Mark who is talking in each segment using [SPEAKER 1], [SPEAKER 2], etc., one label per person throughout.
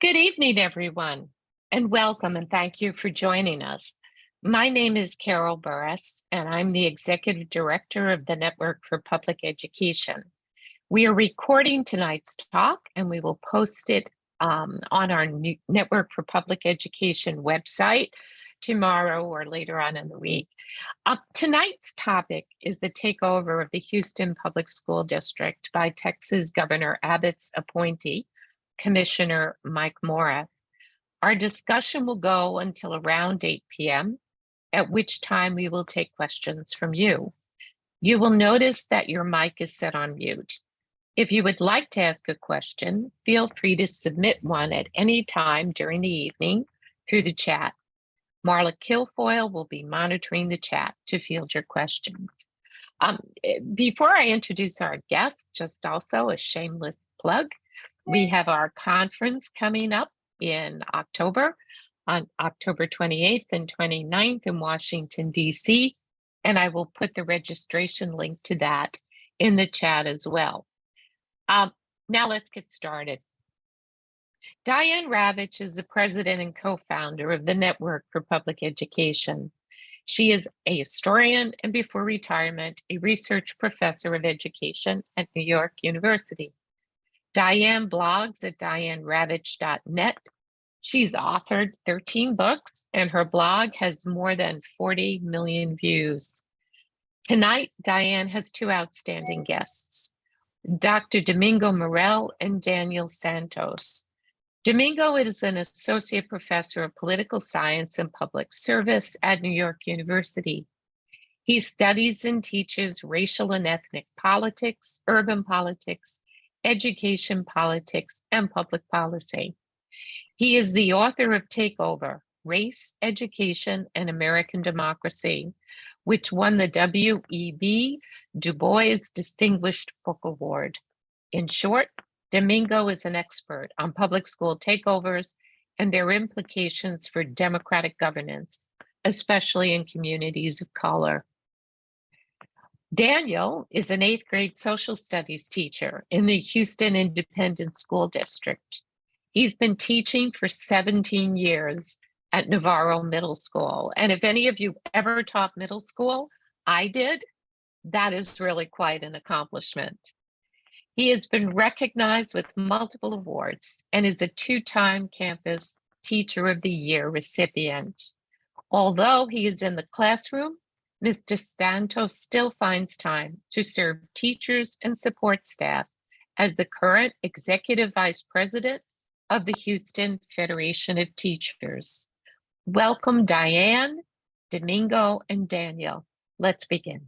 [SPEAKER 1] Good evening, everyone, and welcome and thank you for joining us. My name is Carol Burris, and I'm the Executive Director of the Network for Public Education. We are recording tonight's talk, and we will post it on our new Network for Public Education website tomorrow or later on in the week. Tonight's topic is the takeover of the Houston Public School District by Texas Governor Abbott's appointee, Commissioner Mike Morath. Our discussion will go until around 8 p.m., at which time we will take questions from you. You will notice that your mic is set on mute. If you would like to ask a question, feel free to submit one at any time during the evening through the chat. Marla Kilfoyle will be monitoring the chat to field your questions. Before I introduce our guest, just also a shameless plug, we have our conference coming up in October, on October 28th and 29th in Washington, D.C., and I will put the registration link to that in the chat as well. Now let's get started. Diane Ravitch is the president and co-founder of the Network for Public Education. She is a historian and before retirement, a research professor of education at New York University. Diane blogs at dianeravitch.net. She's authored 13 books and her blog has more than 40 million views. Tonight, Diane has two outstanding guests, Dr. Domingo Morel and Daniel Santos. Domingo is an associate professor of political science and public service at New York University. He studies and teaches racial and ethnic politics, urban politics, education politics, and public policy. He is the author of Takeover, Race, Education, and American Democracy, which won the W.E.B. Du Bois Distinguished Book Award. In short, Domingo is an expert on public school takeovers and their implications for democratic governance, especially in communities of color. Daniel is an 8th grade social studies teacher in the Houston Independent School District. He's been teaching for 17 years at Navarro Middle School. And if any of you ever taught middle school, I did, that is really quite an accomplishment. He has been recognized with multiple awards and is a 2-time Campus Teacher of the Year recipient. Although he is in the classroom, Mr. Santos still finds time to serve teachers and support staff as the current Executive Vice President of the Houston Federation of Teachers. Welcome, Diane, Domingo, and Daniel. Let's begin.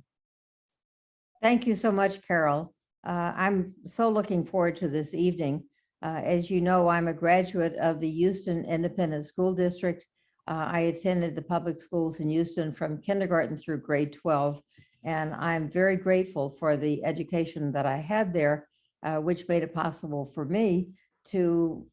[SPEAKER 2] Thank you so much, Carol. I'm so looking forward to this evening. As you know, I'm a graduate of the Houston Independent School District. I attended the public schools in Houston from kindergarten through grade 12, and I'm very grateful for the education that I had there, which made it possible for me to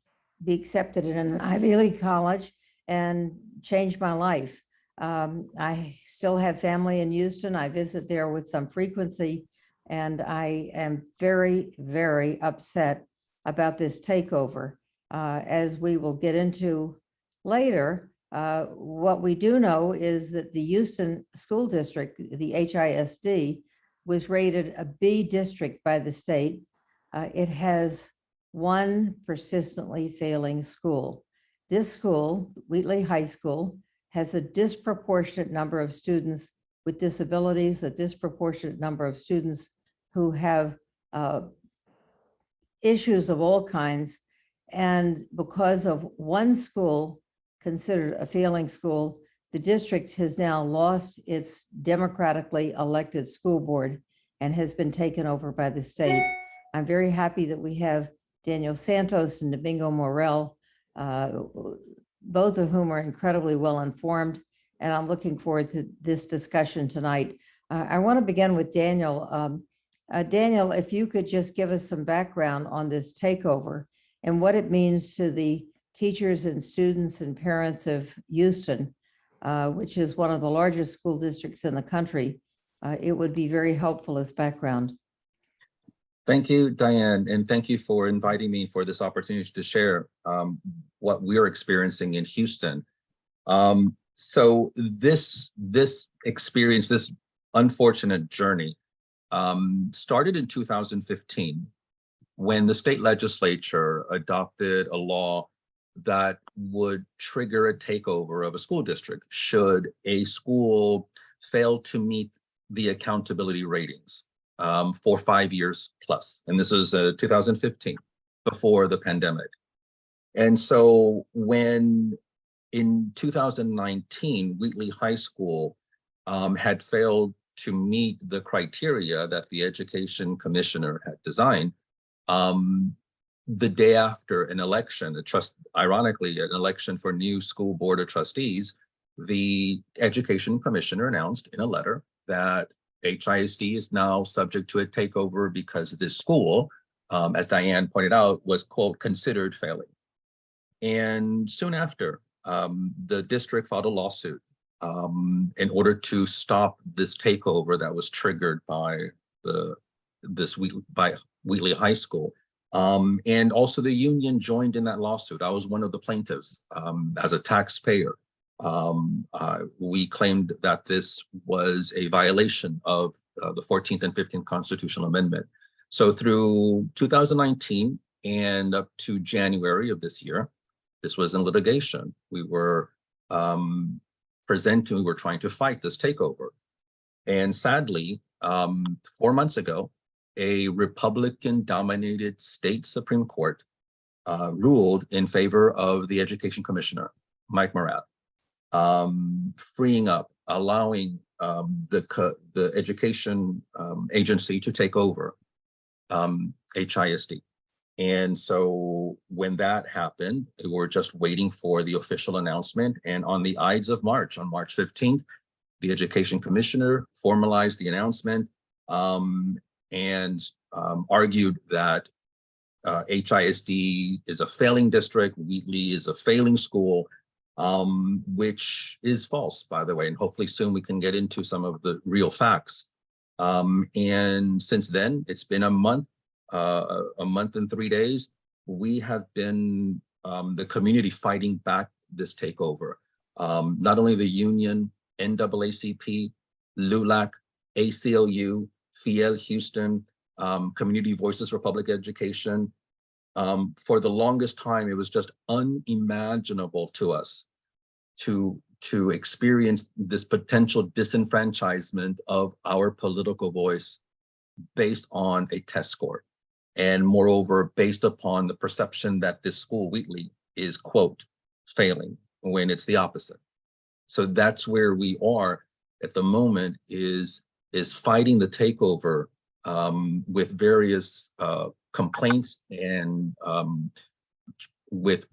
[SPEAKER 2] be accepted in an Ivy League college and change my life. I still have family in Houston. I visit there with some frequency, and I am very, very upset about this takeover. As we will get into later, what we do know is that the Houston School District, the HISD, was rated a B district by the state. It has one persistently failing school. This school, Wheatley High School, has a disproportionate number of students with disabilities, a disproportionate number of students who have issues of all kinds. And because of one school considered a failing school, the district has now lost its democratically elected school board and has been taken over by the state. I'm very happy that we have Daniel Santos and Domingo Morel, both of whom are incredibly well informed, and I'm looking forward to this discussion tonight. I want to begin with Daniel. Daniel, if you could just give us some background on this takeover and what it means to the teachers and students and parents of Houston, which is one of the largest school districts in the country. It would be very helpful as background.
[SPEAKER 3] Thank you, Diane, and thank you for inviting me for this opportunity to share what we're experiencing in Houston. So this experience, this unfortunate journey, started in 2015 when the state legislature adopted a law that would trigger a takeover of a school district should a school fail to meet the accountability ratings for 5 years plus. And this was 2015, before the pandemic. And so when in 2019, Wheatley High School had failed to meet the criteria that the education commissioner had designed, the day after an election, ironically, an election for new school board of trustees, the education commissioner announced in a letter that HISD is now subject to a takeover because this school, as Diane pointed out, was, quote, considered failing. And soon after, the district filed a lawsuit in order to stop this takeover that was triggered by Wheatley High School. And also the union joined in that lawsuit. I was one of the plaintiffs as a taxpayer. We claimed that this was a violation of the 14th and 15th constitutional amendment. So through 2019 and up to January of this year, this was in litigation. We were we were trying to fight this takeover. And sadly, 4 months ago, a Republican-dominated state Supreme Court ruled in favor of the education commissioner, Mike Morath, freeing up, allowing the education agency to take over HISD. And so when that happened, we were just waiting for the official announcement. And on the Ides of March, on March 15th, the education commissioner formalized the announcement and argued that HISD is a failing district, Wheatley is a failing school, which is false, by the way, and hopefully soon we can get into some of the real facts. And since then, it's been a month and 3 days. We have been the community fighting back this takeover. Not only the union, NAACP, LULAC, ACLU, Fiel Houston, Community Voices for Public Education. For the longest time, it was just unimaginable to us to experience this potential disenfranchisement of our political voice based on a test score. And moreover, based upon the perception that this school, Wheatley, is, quote, failing, when it's the opposite. So that's where we are at the moment, is fighting the takeover with various complaints and with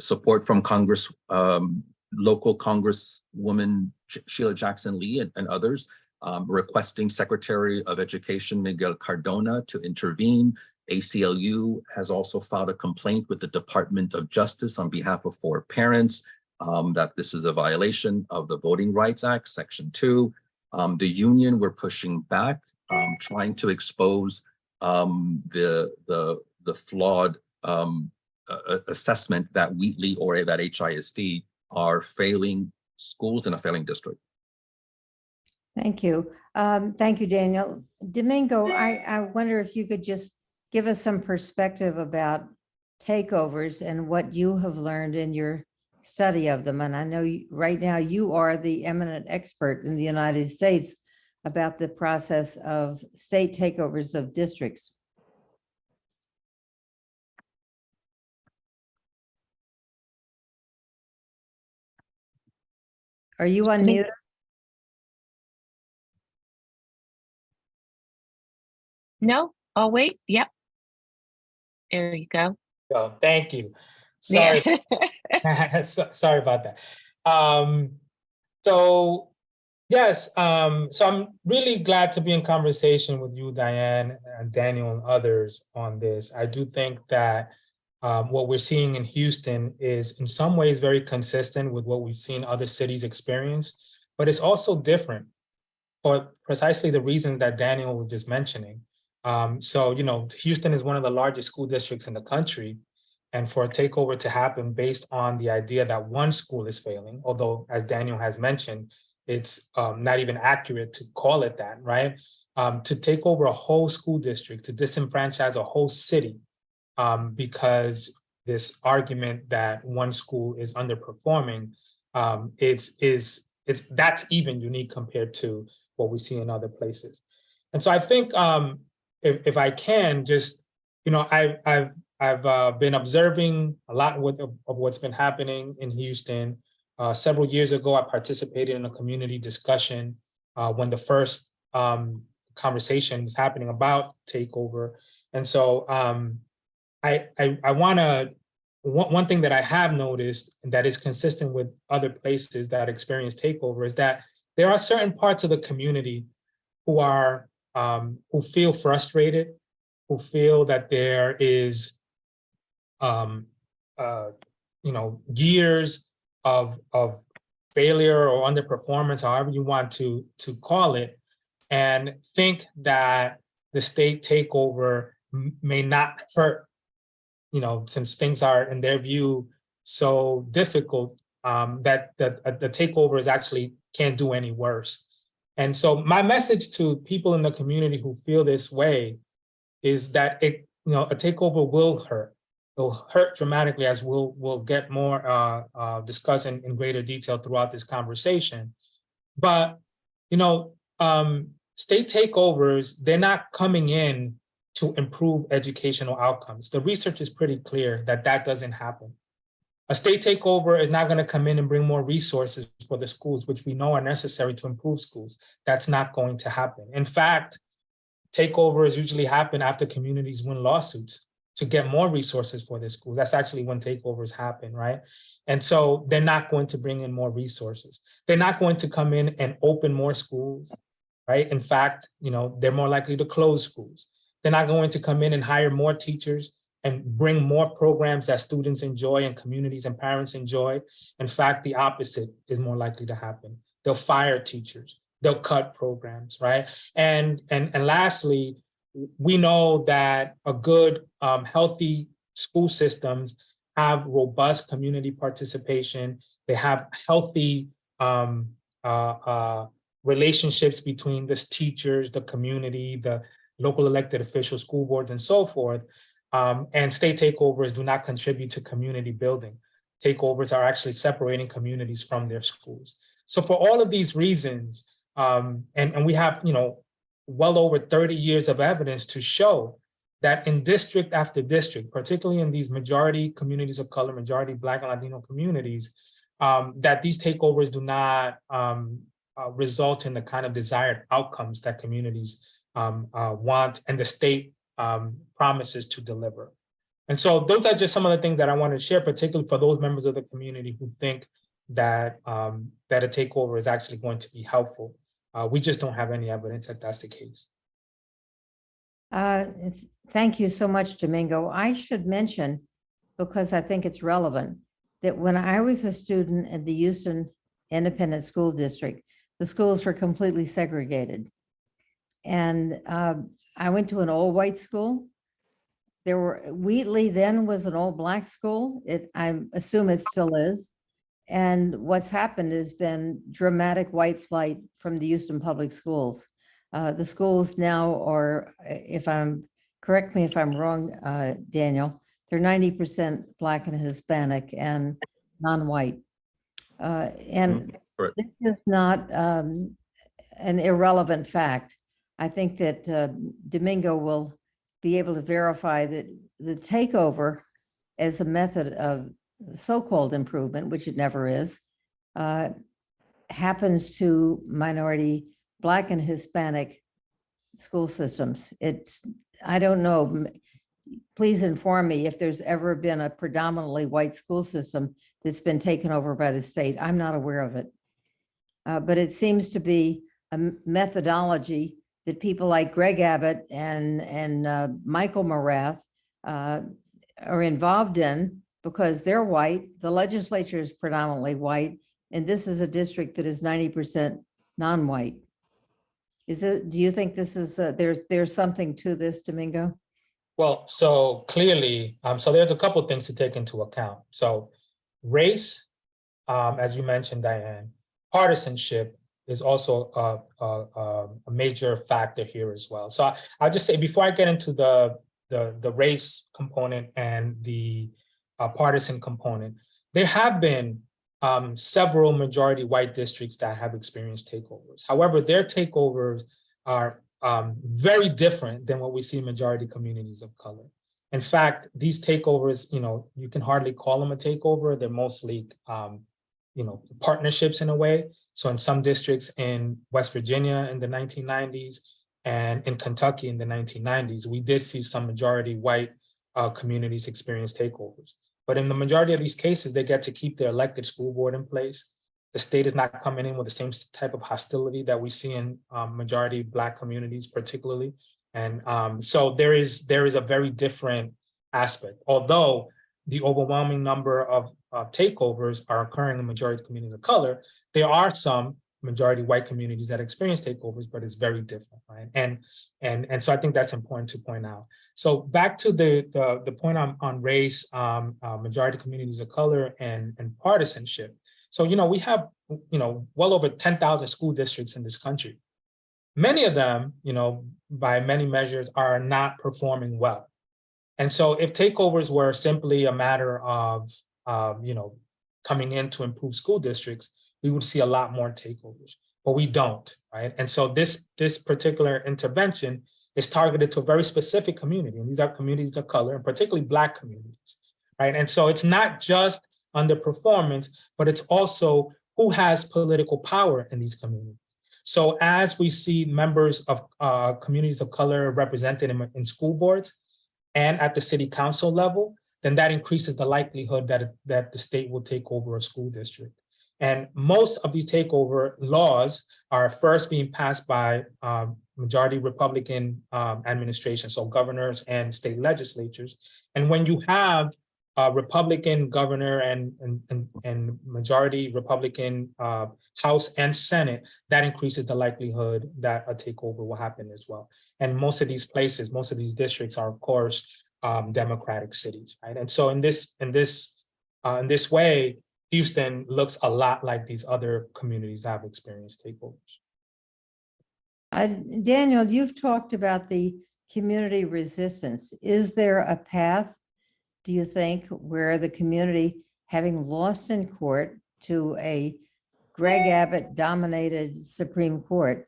[SPEAKER 3] support from Congress, local Congresswoman Sheila Jackson Lee and others, requesting Secretary of Education Miguel Cardona to intervene. ACLU has also filed a complaint with the Department of Justice on behalf of 4 parents that this is a violation of the Voting Rights Act, Section 2. The union, we're pushing back, trying to expose the flawed assessment that Wheatley or that HISD are failing schools in a failing district.
[SPEAKER 2] Thank you. Thank you, Daniel. Domingo, I wonder if you could just give us some perspective about takeovers and what you have learned in your study of them. And I know right now you are the eminent expert in the United States about the process of state takeovers of districts. Are you unmuted?
[SPEAKER 1] No, I'll wait. Yep. There you go.
[SPEAKER 4] Oh, thank you. Sorry.
[SPEAKER 1] Yeah.
[SPEAKER 4] Sorry about that. So yes, so I'm really glad to be in conversation with you, Diane, and Daniel, and others on this. I do think that what we're seeing in Houston is in some ways very consistent with what we've seen other cities experience, but it's also different for precisely the reasons that Daniel was just mentioning. So, Houston is one of the largest school districts in the country. And for a takeover to happen based on the idea that one school is failing, although as Daniel has mentioned, it's not even accurate to call it that, right? To take over a whole school district, to disenfranchise a whole city because this argument that one school is underperforming, that's even unique compared to what we see in other places. And so I think if I can just, I've been observing a lot of what's been happening in Houston. Several years ago, I participated in a community discussion when the first conversation was happening about takeover. And so one thing that I have noticed that is consistent with other places that experience takeover is that there are certain parts of the community who feel frustrated, who feel that there is years of failure or underperformance, however you want to call it, and think that the state takeover may not hurt, since things are, in their view, so difficult that the takeover is actually can't do any worse. And so my message to people in the community who feel this way is that a takeover will hurt. It'll hurt dramatically, as we'll get more discussed in greater detail throughout this conversation. But state takeovers, they're not coming in to improve educational outcomes. The research is pretty clear that doesn't happen. A state takeover is not going to come in and bring more resources for the schools, which we know are necessary to improve schools. That's not going to happen. In fact, takeovers usually happen after communities win lawsuits to get more resources for their schools. That's actually when takeovers happen, right? And so they're not going to bring in more resources. They're not going to come in and open more schools, right? In fact, they're more likely to close schools. They're not going to come in and hire more teachers and bring more programs that students enjoy and communities and parents enjoy. In fact, the opposite is more likely to happen. They'll fire teachers. They'll cut programs, right? And lastly, we know that a good, healthy school systems have robust community participation. They have healthy relationships between the teachers, the community, the local elected officials, school boards, and so forth. And state takeovers do not contribute to community building. Takeovers are actually separating communities from their schools. So for all of these reasons, and we have, well over 30 years of evidence to show that in district after district, particularly in these majority communities of color, majority Black and Latino communities, that these takeovers do not result in the kind of desired outcomes that communities want and the state promises to deliver. And so those are just some of the things that I want to share, particularly for those members of the community who think that that a takeover is actually going to be helpful. We just don't have any evidence that that's the case.
[SPEAKER 2] Thank you so much, Domingo. I should mention, because I think it's relevant, that when I was a student at the Houston Independent School District, the schools were completely segregated. And I went to an all-white school. Wheatley then was an all-Black school. I assume it still is. And what's happened has been dramatic white flight from the Houston Public Schools. The schools now are, correct me if I'm wrong, Daniel, they're 90% Black and Hispanic and non-white. And this is not an irrelevant fact. I think that Domingo will be able to verify that the takeover as a method of so-called improvement, which it never is, happens to minority Black and Hispanic school systems. I don't know, please inform me if there's ever been a predominantly white school system that's been taken over by the state. I'm not aware of it. But it seems to be a methodology that people like Greg Abbott and Michael Morath are involved in, because they're white. The legislature is predominantly white, and this is a district that is 90% non-white. Is it, do you think this is, there's something to this, Domingo?
[SPEAKER 4] Well, so clearly, so there's a couple of things to take into account. So race, as you mentioned, Diane, partisanship is also a major factor here as well. So I'll just say, before I get into the race component and the partisan component, there have been several majority white districts that have experienced takeovers. However, their takeovers are very different than what we see in majority communities of color. In fact, these takeovers, you can hardly call them a takeover. They're mostly, partnerships in a way. So in some districts in West Virginia in the 1990s and in Kentucky in the 1990s, we did see some majority white communities experience takeovers. But in the majority of these cases, they get to keep their elected school board in place. The state is not coming in with the same type of hostility that we see in majority Black communities, particularly. And so there is a very different aspect. Although the overwhelming number of takeovers are occurring in majority communities of color, there are some majority white communities that experience takeovers, but it's very different, right? And so I think that's important to point out. So back to the point on race, majority communities of color and partisanship. So, we have, well over 10,000 school districts in this country. Many of them, by many measures, are not performing well. And so if takeovers were simply a matter of, coming in to improve school districts, we would see a lot more takeovers, but we don't, right? And so this particular intervention is targeted to a very specific community, and these are communities of color, and particularly Black communities, right? And so it's not just underperformance, but it's also who has political power in these communities. So as we see members of communities of color represented in school boards and at the city council level, then that increases the likelihood that the state will take over a school district. And most of these takeover laws are first being passed by majority Republican administration, so governors and state legislatures. And when you have a Republican governor and majority Republican House and Senate, that increases the likelihood that a takeover will happen as well. And most of these places, most of these districts are, of course, Democratic cities, right? And so in this way, Houston looks a lot like these other communities have experienced takeovers.
[SPEAKER 2] Daniel, you've talked about the community resistance. Is there a path, do you think, where the community, having lost in court to a Greg Abbott dominated Supreme Court,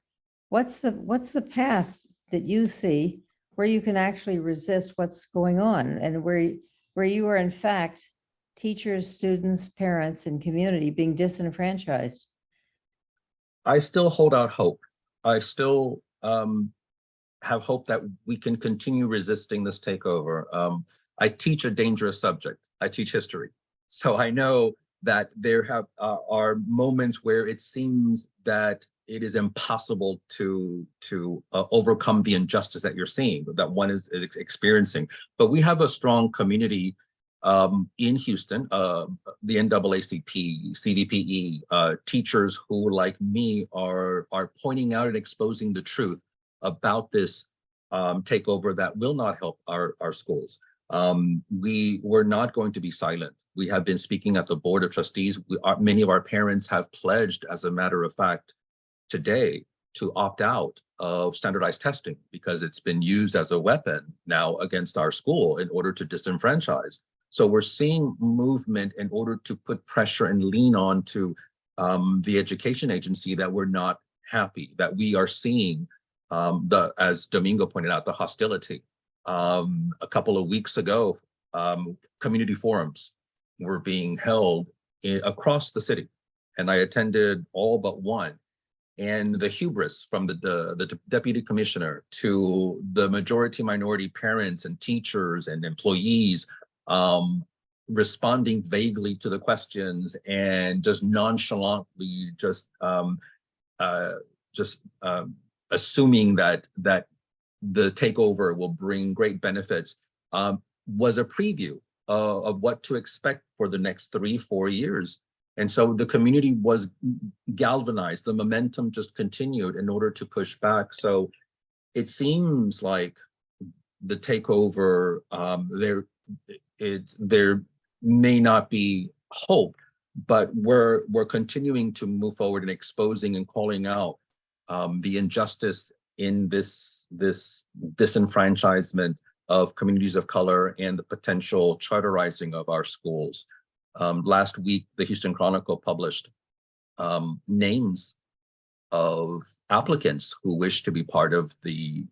[SPEAKER 2] what's the path that you see where you can actually resist what's going on, and where you are in fact teachers, students, parents, and community being disenfranchised?
[SPEAKER 3] I still hold out hope. I still have hope that we can continue resisting this takeover. I teach a dangerous subject. I teach history. So I know that there are moments where it seems that it is impossible to overcome the injustice that you're seeing, that one is experiencing. But we have a strong community in Houston, the NAACP, CVPE, teachers who, like me, are pointing out and exposing the truth about this takeover that will not help our schools. We're not going to be silent. We have been speaking at the Board of Trustees. Many of our parents have pledged, as a matter of fact, today to opt out of standardized testing because it's been used as a weapon now against our school in order to disenfranchise. So we're seeing movement in order to put pressure and lean on to the education agency that we're not happy, that we are seeing, as Domingo pointed out, the hostility. A couple of weeks ago, community forums were being held across the city, and I attended all but one. And the hubris from the deputy commissioner to the majority minority parents and teachers and employees responding vaguely to the questions and just nonchalantly assuming that the takeover will bring great benefits was a preview of what to expect for the next 3-4 years. And so the community was galvanized. The momentum just continued in order to push back. So it seems like the takeover, there may not be hope, but we're continuing to move forward and exposing and calling out the injustice in this disenfranchisement of communities of color and the potential charterizing of our schools. Last week, the Houston Chronicle published names of applicants who wish to be part of the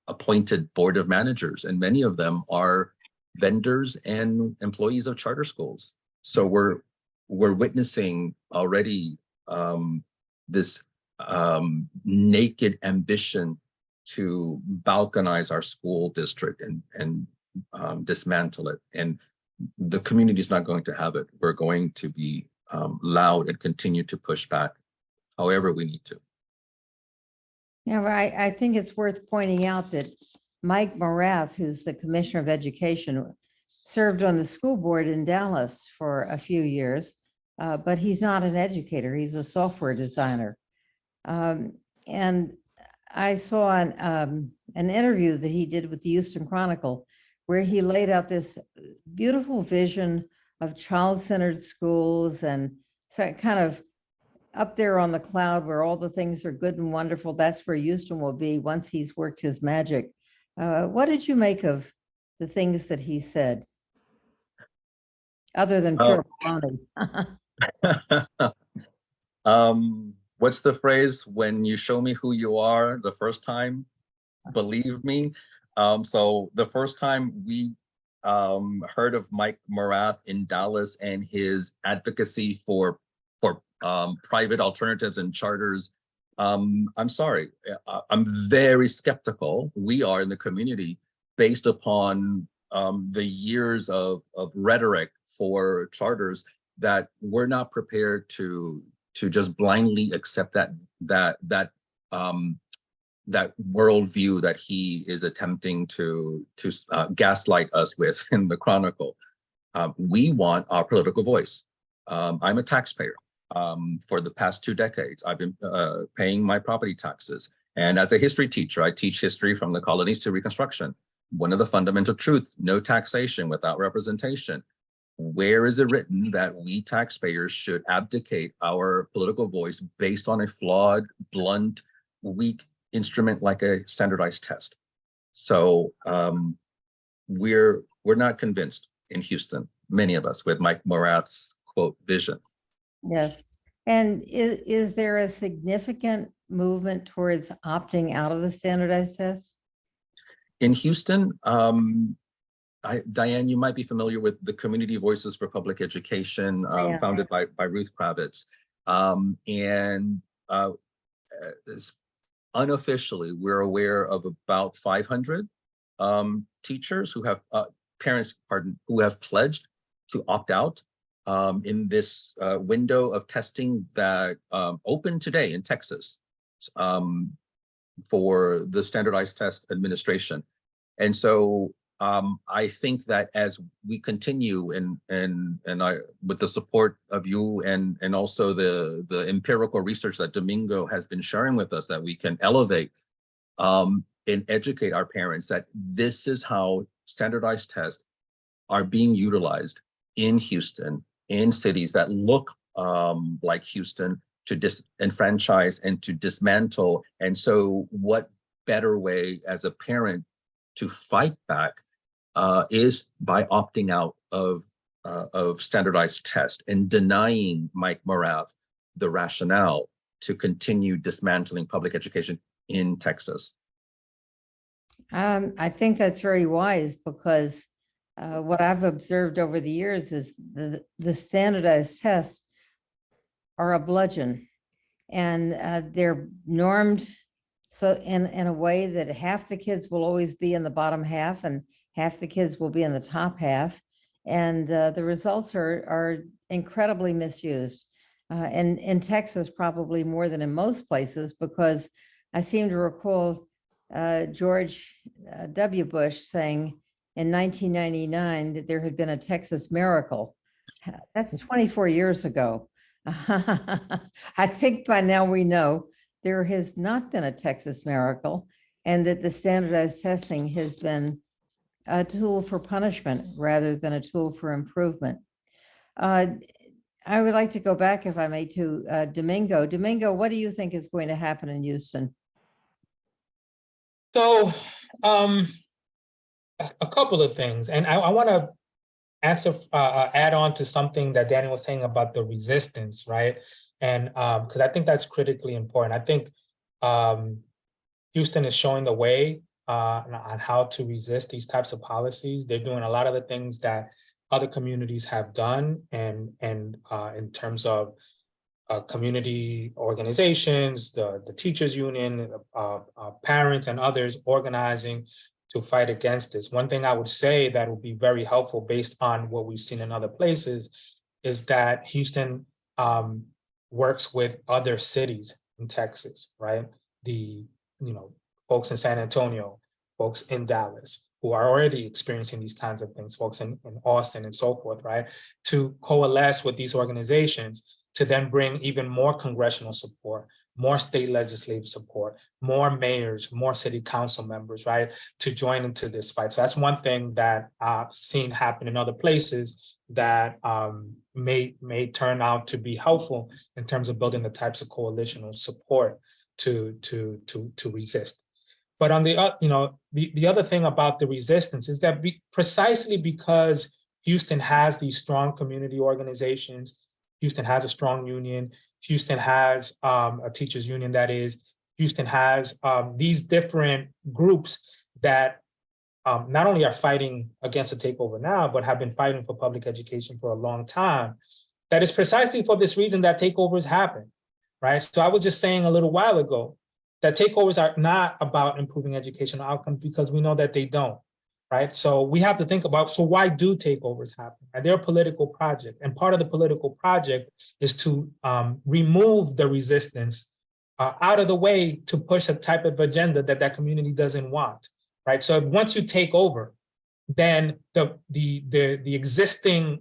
[SPEAKER 3] appointed board of managers, and many of them are vendors and employees of charter schools. So we're witnessing already this naked ambition to balkanize our school district and dismantle it. And the community is not going to have it. We're going to be loud and continue to push back however we need to.
[SPEAKER 2] Yeah, well, I think it's worth pointing out that Mike Morath, who's the Commissioner of Education, served on the school board in Dallas for a few years, but he's not an educator. He's a software designer. And I saw an interview that he did with the Houston Chronicle, where he laid out this beautiful vision of child-centered schools, and so kind of up there on the cloud where all the things are good and wonderful. That's where Houston will be once he's worked his magic. What did you make of the things that he said, other than pure baloney?
[SPEAKER 3] What's the phrase? When you show me who you are the first time, believe me. So the first time we heard of Mike Morath in Dallas and his advocacy for private alternatives and charters, I'm sorry, I'm very skeptical. We are in the community based upon the years of rhetoric for charters, that we're not prepared to just blindly accept that worldview that he is attempting to gaslight us with in the Chronicle. We want our political voice. I'm a taxpayer. For the past 2 decades, I've been paying my property taxes. And as a history teacher, I teach history from the colonies to Reconstruction. One of the fundamental truths: no taxation without representation. Where is it written that we taxpayers should abdicate our political voice based on a flawed, blunt, weak instrument like a standardized test? So we're not convinced in Houston, many of us, with Mike Morath's quote vision.
[SPEAKER 2] Yes. And is there a significant movement towards opting out of the standardized test?
[SPEAKER 3] In Houston, Diane, you might be familiar with the Community Voices for Public Education, founded by Ruth Ravitch. Unofficially, we're aware of about 500 teachers who have who have pledged to opt out in this window of testing that opened today in Texas for the standardized test administration. And so I think that as we continue and with the support of you and also the empirical research that Domingo has been sharing with us, that we can elevate and educate our parents that this is how standardized tests are being utilized in Houston, in cities that look like Houston, to disenfranchise and to dismantle. And so what better way as a parent to fight back is by opting out of standardized tests and denying Mike Morath the rationale to continue dismantling public education in Texas.
[SPEAKER 2] I think that's very wise, because what I've observed over the years is the standardized tests are a bludgeon, and they're normed so in a way that half the kids will always be in the bottom half and half the kids will be in the top half. And the results are incredibly misused. And in Texas, probably more than in most places, because I seem to recall George W. Bush saying in 1999 that there had been a Texas miracle. That's 24 years ago. I think by now we know there has not been a Texas miracle and that the standardized testing has been a tool for punishment rather than a tool for improvement. I would like to go back, if I may, to Domingo. Domingo, what do you think is going to happen in Houston?
[SPEAKER 4] So a couple of things, and I want to add on to something that Daniel was saying about the resistance, right? And because I think that's critically important. I think Houston is showing the way on how to resist these types of policies. They're doing a lot of the things that other communities have done, and in terms of community organizations, the teachers union, parents and others organizing to fight against this. One thing I would say that would be very helpful based on what we've seen in other places is that Houston works with other cities in Texas, right? The folks in San Antonio, folks in Dallas, who are already experiencing these kinds of things, folks in Austin and so forth, right? To coalesce with these organizations to then bring even more congressional support, more state legislative support, more mayors, more city council members, right, to join into this fight. So that's one thing that I've seen happen in other places that may turn out to be helpful in terms of building the types of coalitional support to resist. But on the other thing about the resistance is that precisely because Houston has these strong community organizations, Houston has a strong union, Houston has a teachers union, that is, Houston has these different groups that not only are fighting against the takeover now, but have been fighting for public education for a long time. That is precisely for this reason that takeovers happen, right? So I was just saying a little while ago that takeovers are not about improving educational outcomes because we know that they don't, right? So we have to think about, so why do takeovers happen? And they're a political project. And part of the political project is to remove the resistance out of the way to push a type of agenda that that community doesn't want, right? So once you take over, then the existing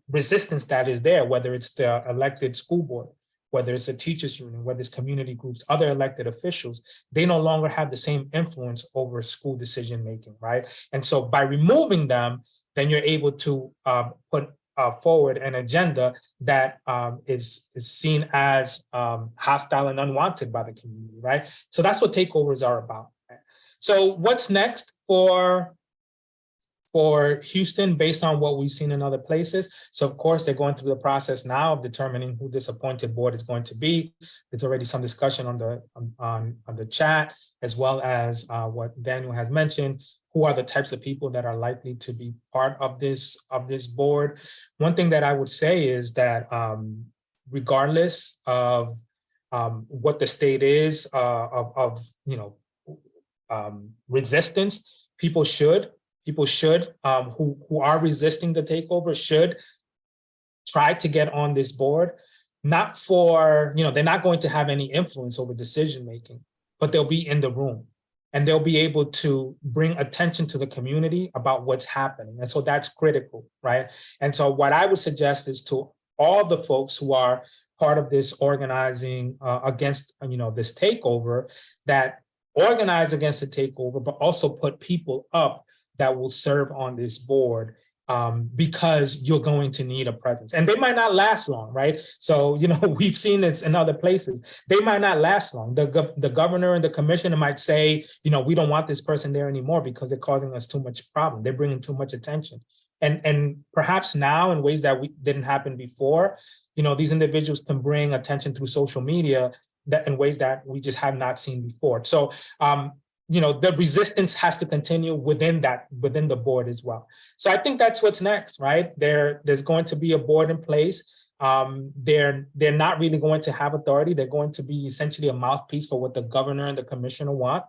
[SPEAKER 4] resistance that is there, whether it's the elected school board, whether it's a teachers union, whether it's community groups, other elected officials, they no longer have the same influence over school decision-making, right? And so by removing them, then you're able to put forward an agenda that is seen as hostile and unwanted by the community, right? So that's what takeovers are about. Right? So what's next for Houston based on what we've seen in other places? So of course, they're going through the process now of determining who this appointed board is going to be. There's already some discussion on the chat, as well as what Daniel has mentioned. Who are the types of people that are likely to be part of this board? One thing that I would say is that regardless of what the state is of resistance, people who are resisting the takeover should try to get on this board, not for, they're not going to have any influence over decision making, but they'll be in the room and they'll be able to bring attention to the community about what's happening. And so that's critical, right? And so what I would suggest is to all the folks who are part of this organizing against, this takeover, that organize against the takeover, but also put people up that will serve on this board because you're going to need a presence. And they might not last long, right? So, we've seen this in other places. They might not last long. The governor and the commissioner might say, we don't want this person there anymore because they're causing us too much problem. They're bringing too much attention. And perhaps now in ways that didn't happen before, these individuals can bring attention through social media that in ways that we just have not seen before. So, the resistance has to continue within the board as well. So I think that's what's next, right? There's going to be a board in place. They're not really going to have authority. They're going to be essentially a mouthpiece for what the governor and the commissioner want.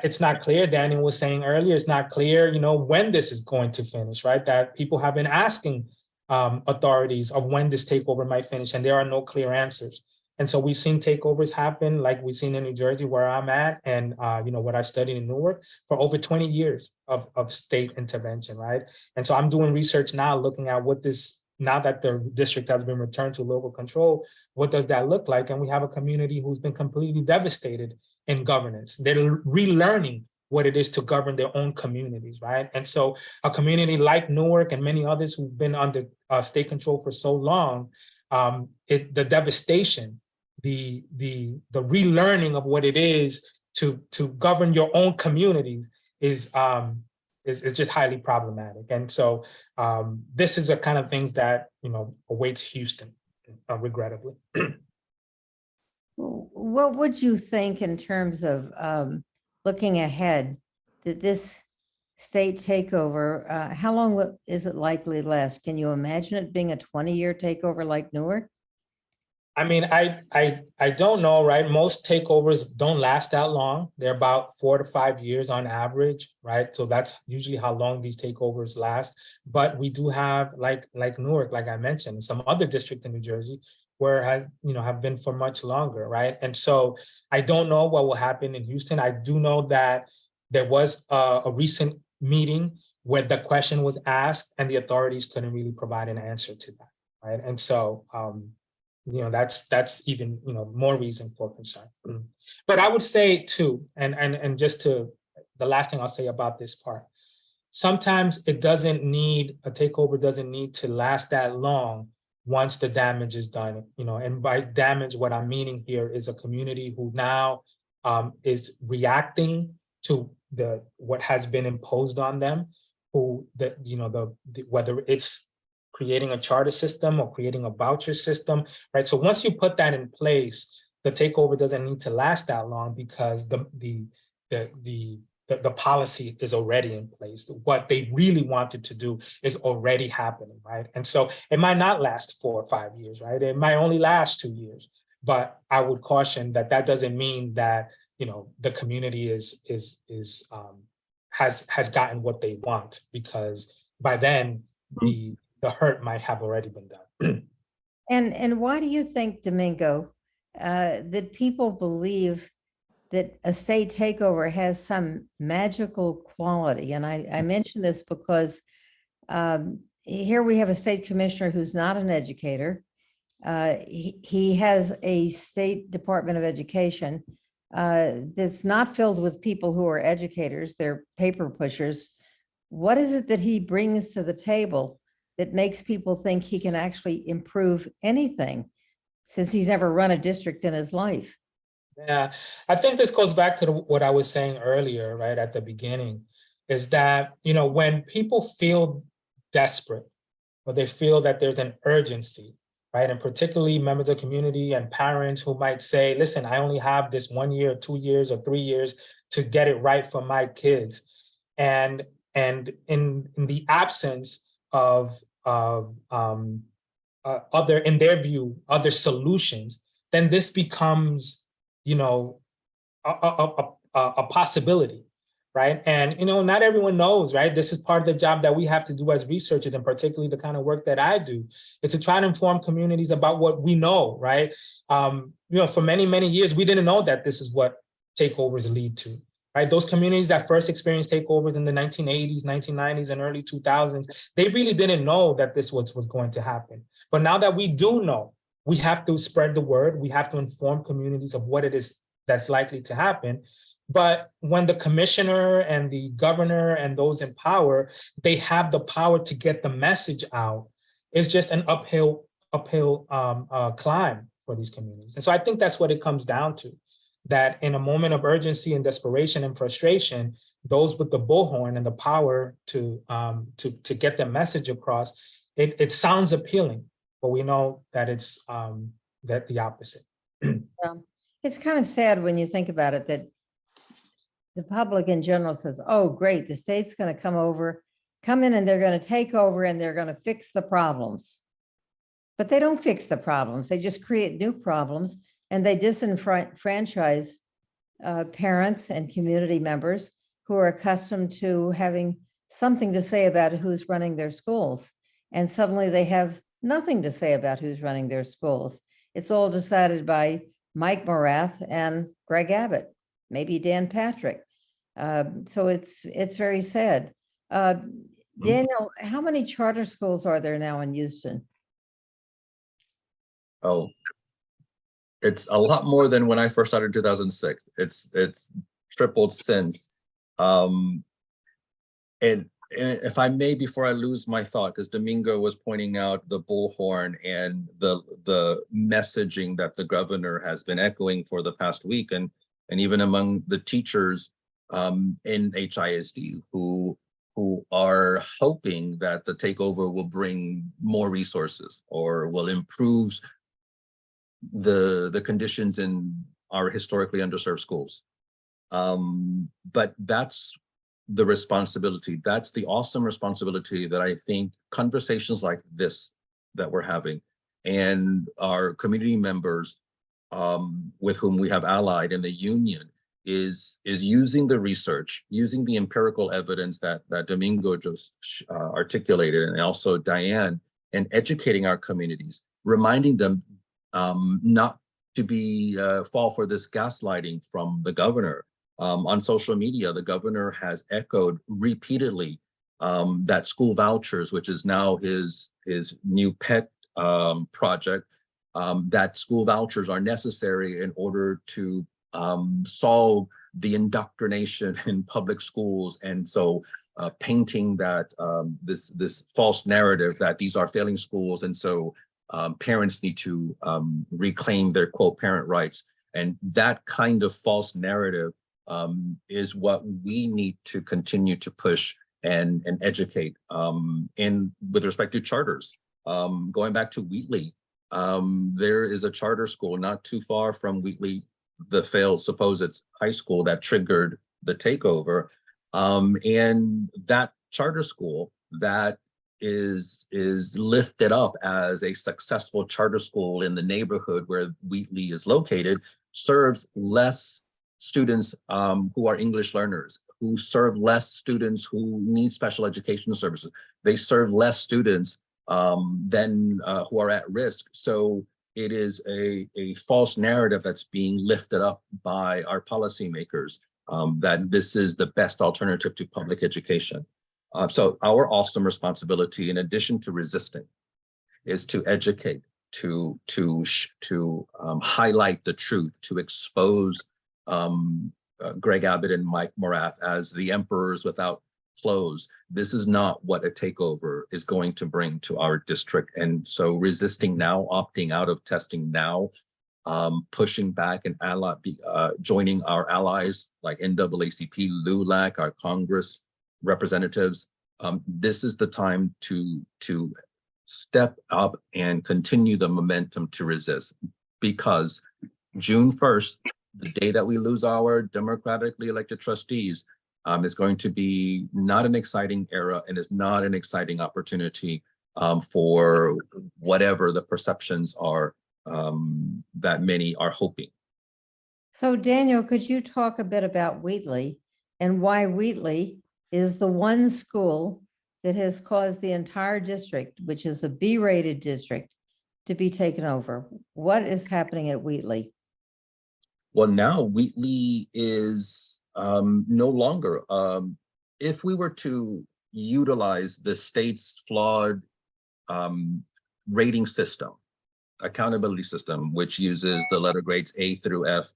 [SPEAKER 4] It's not clear. Daniel was saying earlier, it's not clear, when this is going to finish, right? That people have been asking authorities of when this takeover might finish, and there are no clear answers. And so we've seen takeovers happen, like we've seen in New Jersey where I'm at, and what I've studied in Newark for over 20 years of state intervention, right? And so I'm doing research now looking at what this, now that the district has been returned to local control, what does that look like? And we have a community who's been completely devastated in governance. They're relearning what it is to govern their own communities, right? And so a community like Newark and many others who've been under state control for so long, the devastation, the relearning of what it is to govern your own communities is just highly problematic. And so this is the kind of things that awaits Houston, regrettably.
[SPEAKER 2] What would you think in terms of looking ahead, that this state takeover, how long is it likely to last? Can you imagine it being a 20-year takeover like Newark?
[SPEAKER 4] I mean, I don't know, right? Most takeovers don't last that long. They're about 4 to 5 years on average, right? So that's usually how long these takeovers last. But we do have, like Newark, like I mentioned, some other districts in New Jersey where have been for much longer, right? And so I don't know what will happen in Houston. I do know that there was a recent meeting where the question was asked and the authorities couldn't really provide an answer to that, right? And so that's even more reason for concern. But I would say too, and just to the last thing I'll say about this part, sometimes a takeover doesn't need to last that long once the damage is done. And by damage, what I'm meaning here is a community who now is reacting to what has been imposed on them, whether it's creating a charter system or creating a voucher system, right? So once you put that in place, the takeover doesn't need to last that long because the policy is already in place. What they really wanted to do is already happening, right? And so it might not last 4 or 5 years, right? It might only last 2 years, but I would caution that doesn't mean that the community has gotten what they want, because by then the hurt might have already been done.
[SPEAKER 2] And why do you think, Domingo, that people believe that a state takeover has some magical quality? And I mention this because here we have a state commissioner who's not an educator. He has a state Department of Education that's not filled with people who are educators, they're paper pushers. What is it that he brings to the table that makes people think he can actually improve anything, since he's never run a district in his life?
[SPEAKER 4] Yeah, I think this goes back to what I was saying earlier, right at the beginning, is that, when people feel desperate or they feel that there's an urgency, right? And particularly members of the community and parents who might say, listen, I only have this 1 year, 2 years, or 3 years to get it right for my kids. And in the absence of other, in their view, other solutions, then this becomes, a possibility, right? And, not everyone knows, right? This is part of the job that we have to do as researchers, and particularly the kind of work that I do, is to try to inform communities about what we know, right? For many, many years, we didn't know that this is what takeovers lead to, right? Those communities that first experienced takeovers in the 1980s, 1990s, and early 2000s, they really didn't know that this was going to happen. But now that we do know, we have to spread the word. We have to inform communities of what it is that's likely to happen. But when the commissioner and the governor and those in power, they have the power to get the message out, it's just an uphill climb for these communities. And so I think that's what it comes down to, that in a moment of urgency and desperation and frustration, those with the bullhorn and the power to get their message across, it sounds appealing, but we know that it's that the opposite.
[SPEAKER 2] It's kind of sad when you think about it, that the public in general says, oh, great, the state's going to come in and they're going to take over and they're going to fix the problems. But they don't fix the problems. They just create new problems, and they disenfranchise parents and community members who are accustomed to having something to say about who's running their schools. And suddenly they have nothing to say about who's running their schools. it's all decided by Mike Morath and Greg Abbott, maybe Dan Patrick. So it's very sad. Daniel, how many charter schools are there now in Houston?
[SPEAKER 3] Oh, it's a lot more than when I first started in 2006. It's tripled since. And if I may, before I lose my thought, because Domingo was pointing out the bullhorn and the messaging that the governor has been echoing for the past week, and even among the teachers in HISD who are hoping that the takeover will bring more resources or will improve the conditions in our historically underserved schools. But that's the responsibility. That's the awesome responsibility that I think conversations like this that we're having and our community members with whom we have allied in the union is using the research, using the empirical evidence that Domingo just articulated, and also Diane, and educating our communities, reminding them not to be fall for this gaslighting from the governor. On social media, the governor has echoed repeatedly that school vouchers, which is now his new pet project, that school vouchers are necessary in order to solve the indoctrination in public schools. And so painting that this false narrative that these are failing schools, and so parents need to reclaim their quote parent rights. And that kind of false narrative is what we need to continue to push and educate. And with respect to charters, going back to Wheatley, there is a charter school not too far from Wheatley, the failed supposed high school that triggered the takeover. And that charter school that is lifted up as a successful charter school in the neighborhood where Wheatley is located serves less students who are English learners, who serve less students who need special education services. They serve less students than who are at risk. So it is a false narrative that's being lifted up by our policymakers that this is the best alternative to public education. So our awesome responsibility, in addition to resisting, is to educate, to highlight the truth, to expose Greg Abbott and Mike Morath as the emperors without clothes. This is not what a takeover is going to bring to our district. And so resisting now, opting out of testing now, pushing back and joining our allies like NAACP, LULAC, our Congress representatives. This is the time to step up and continue the momentum to resist, because June 1st, the day that we lose our democratically elected trustees, is going to be not an exciting era, and is not an exciting opportunity for whatever the perceptions are that many are hoping.
[SPEAKER 2] So Daniel, could you talk a bit about Wheatley and why Wheatley is the one school that has caused the entire district, which is a B-rated district, to be taken over? What is happening at Wheatley?
[SPEAKER 3] Well, now Wheatley is no longer, if we were to utilize the state's flawed rating system, accountability system, which uses the letter grades A through F,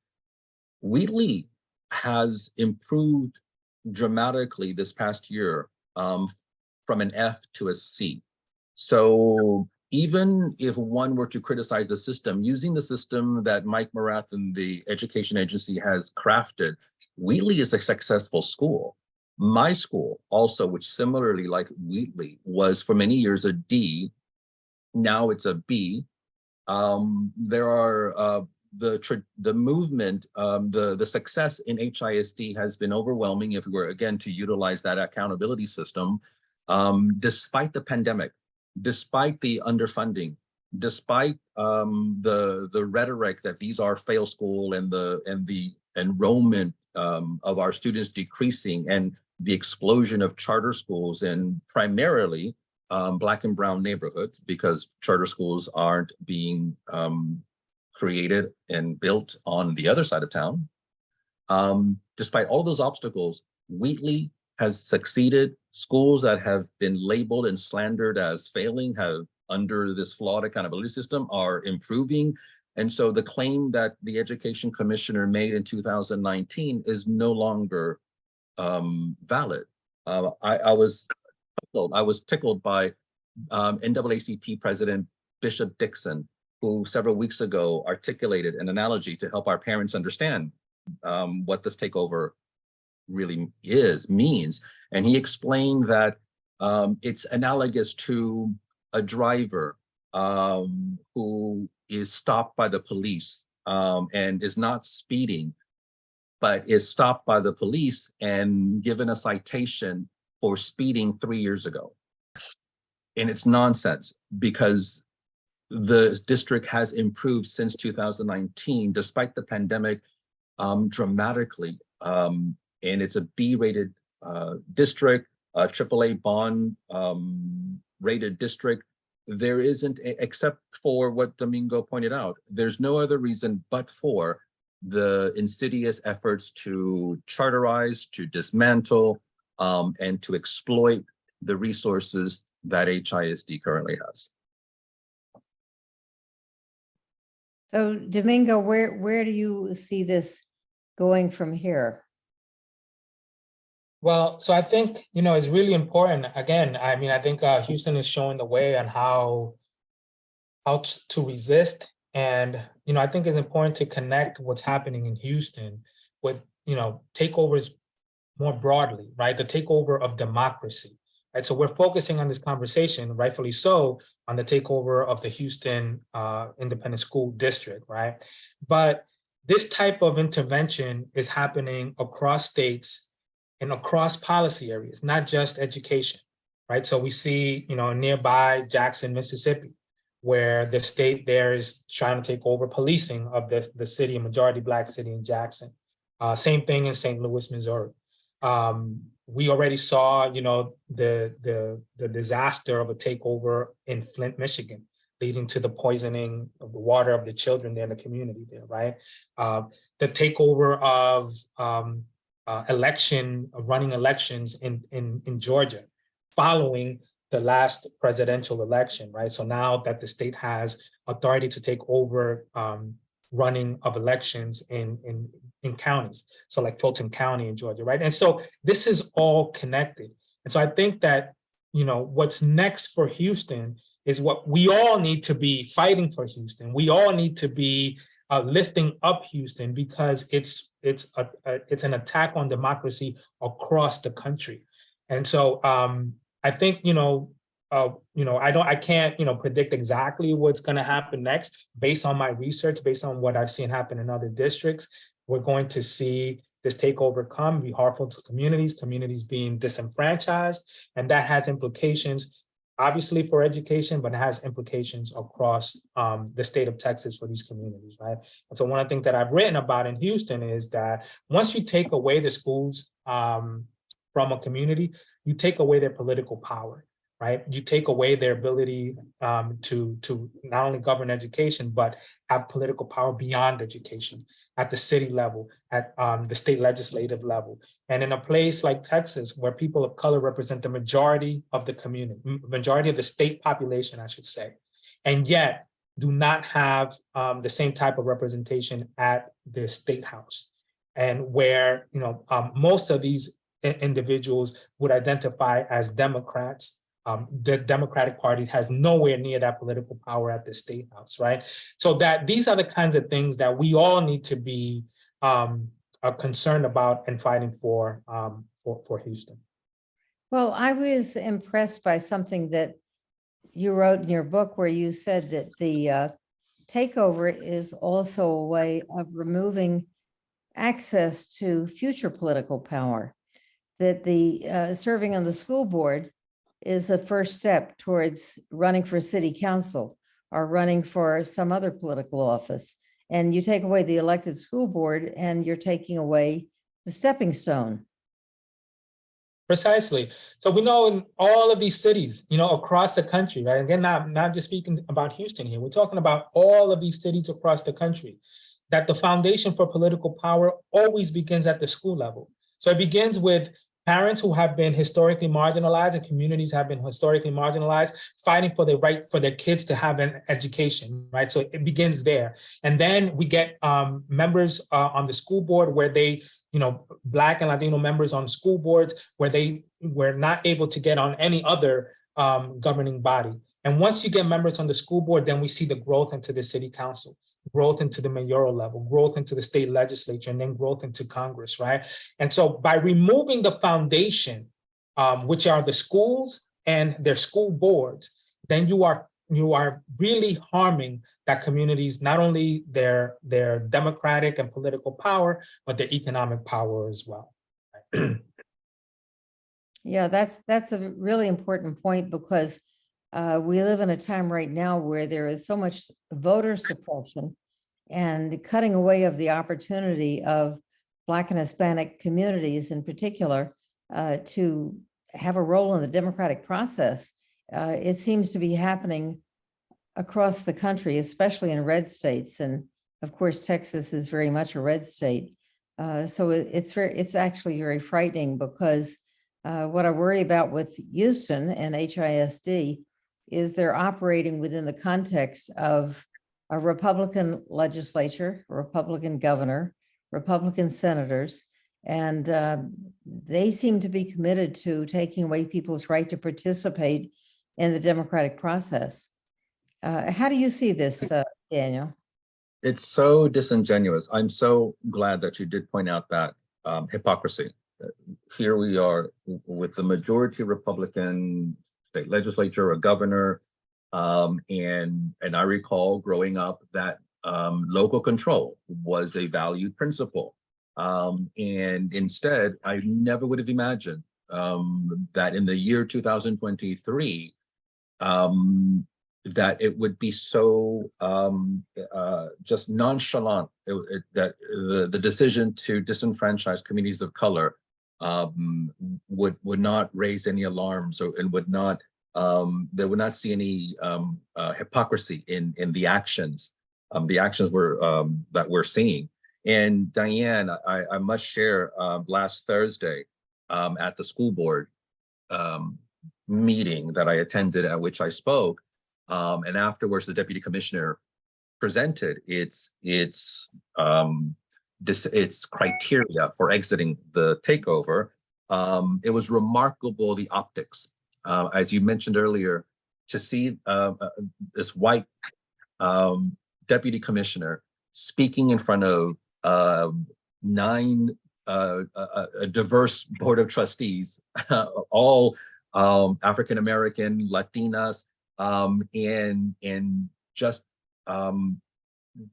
[SPEAKER 3] Wheatley has improved dramatically this past year from an F to a C. So even if one were to criticize the system, using the system that Mike Morath and the education agency has crafted, Wheatley is a successful school. My school also, which similarly like Wheatley, was for many years a D, now it's a B. There are the movement, the success in HISD has been overwhelming if we were again to utilize that accountability system, despite the pandemic, despite the underfunding, despite the rhetoric that these are fail school and the enrollment of our students decreasing, and the explosion of charter schools in primarily Black and brown neighborhoods, because charter schools aren't being created and built on the other side of town. Despite all those obstacles, Wheatley has succeeded. Schools that have been labeled and slandered as failing have, under this flawed accountability system, are improving. And so the claim that the education commissioner made in 2019 is no longer valid. I was tickled by NAACP President Bishop Dixon, who several weeks ago articulated an analogy to help our parents understand what this takeover really means. And he explained that it's analogous to a driver who is stopped by the police and is not speeding, but is stopped by the police and given a citation for speeding 3 years ago. And it's nonsense, because the district has improved since 2019, despite the pandemic, dramatically. And it's a B-rated district, a AAA bond rated district. There isn't, except for what Domingo pointed out, there's no other reason but for the insidious efforts to charterize, to dismantle, and to exploit the resources that HISD currently has.
[SPEAKER 2] So Domingo, where do you see this going from here?
[SPEAKER 4] Well, so I think, it's really important. Again, I mean, I think Houston is showing the way on how to resist. And, I think it's important to connect what's happening in Houston with, takeovers more broadly, right? The takeover of democracy, right? So we're focusing on this conversation, rightfully so, on the takeover of the Houston Independent School District, right? But this type of intervention is happening across states and across policy areas, not just education, right? So we see, nearby Jackson, Mississippi, where the state there is trying to take over policing of the city, a majority Black city in Jackson. Same thing in St. Louis, Missouri. We already saw, the disaster of a takeover in Flint, Michigan, leading to the poisoning of the water of the children there in the community there, right? The takeover of running elections in Georgia following the last presidential election, right? So now that the state has authority to take over running of elections in counties, so like Fulton County in Georgia, right? And so this is all connected. And so I think that, what's next for Houston is what we all need to be fighting for Houston. We all need to be lifting up Houston, because it's an attack on democracy across the country. And so I think, I can't, predict exactly what's going to happen next based on my research, based on what I've seen happen in other districts. We're going to see this takeover be harmful to communities being disenfranchised, and that has implications obviously for education, but it has implications across the state of Texas for these communities, right? And so one of the things that I've written about in Houston is that once you take away the schools from a community, you take away their political power, right? You take away their ability to not only govern education, but have political power beyond education at the city level, at the state legislative level. And in a place like Texas, where people of color represent the majority of the community, majority of the state population, I should say, and yet do not have the same type of representation at the state house, and where most of these individuals would identify as Democrats. The Democratic Party has nowhere near that political power at the state house, right? So that these are the kinds of things that we all need to be concerned about and fighting for Houston.
[SPEAKER 2] Well, I was impressed by something that you wrote in your book, where you said that the takeover is also a way of removing access to future political power, that the serving on the school board is the first step towards running for city council or running for some other political office. And you take away the elected school board and you're taking away the stepping stone.
[SPEAKER 4] Precisely. So we know in all of these cities, across the country, right? Again, not just speaking about Houston here, we're talking about all of these cities across the country, that the foundation for political power always begins at the school level. So it begins with parents who have been historically marginalized and communities have been historically marginalized, fighting for the right for their kids to have an education, right? So it begins there. And then we get members on the school board where they, Black and Latino members on school boards where they were not able to get on any other governing body. And once you get members on the school board, then we see the growth into the city council, growth into the mayoral level, growth into the state legislature, and then growth into Congress, right? And so by removing the foundation, which are the schools and their school boards, then you are really harming that community's, not only their democratic and political power, but their economic power as well.
[SPEAKER 2] Yeah, that's a really important point, because we live in a time right now where there is so much voter suppression and cutting away of the opportunity of Black and Hispanic communities in particular to have a role in the democratic process. It seems to be happening across the country, especially in red states. And of course, Texas is very much a red state. So it's actually very frightening, because what I worry about with Houston and HISD is they're operating within the context of a Republican legislature, a Republican governor, Republican senators, and they seem to be committed to taking away people's right to participate in the democratic process. How do you see this, Daniel?
[SPEAKER 3] It's so disingenuous. I'm so glad that you did point out that hypocrisy. Here we are with the majority Republican state legislature, a governor, and I recall growing up that local control was a valued principle. And instead, I never would have imagined that in the year 2023, that it would be so just nonchalant, that the decision to disenfranchise communities of color would not raise any alarms, and would not they would not see any hypocrisy in the actions. The actions that we're seeing. And Diane, I must share, last Thursday at the school board meeting that I attended, at which I spoke, and afterwards the deputy commissioner presented its criteria for exiting the takeover. It was remarkable, the optics, as you mentioned earlier, to see this white deputy commissioner speaking in front of a diverse board of trustees, all African-American, Latinas, and just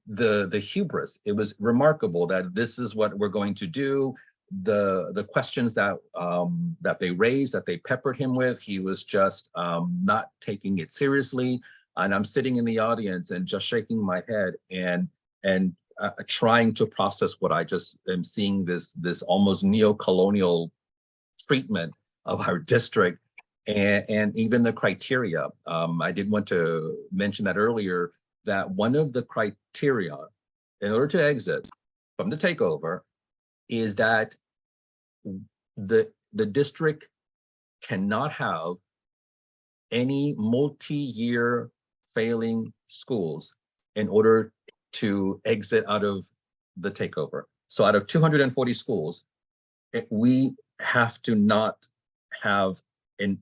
[SPEAKER 3] the hubris. It was remarkable that this is what we're going to do. The questions that they raised, that they peppered him with, he was just not taking it seriously. And I'm sitting in the audience and just shaking my head and trying to process what I just am seeing, this almost neo-colonial treatment of our district, and even the criteria. I did want to mention that earlier, that one of the criteria in order to exit from the takeover is that the district cannot have any multi-year failing schools in order to exit out of the takeover. So out of 240 schools, we have to not have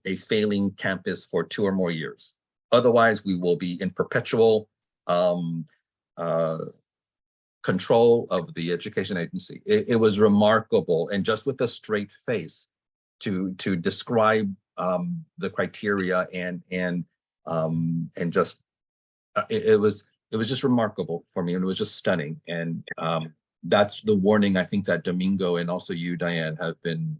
[SPEAKER 3] a failing campus for 2 or more years. Otherwise, we will be in perpetual control of the education agency. It was remarkable, and just with a straight face to describe the criteria and just it was just remarkable for me, and it was just stunning. And that's the warning I think that Domingo and also you, Diane, have been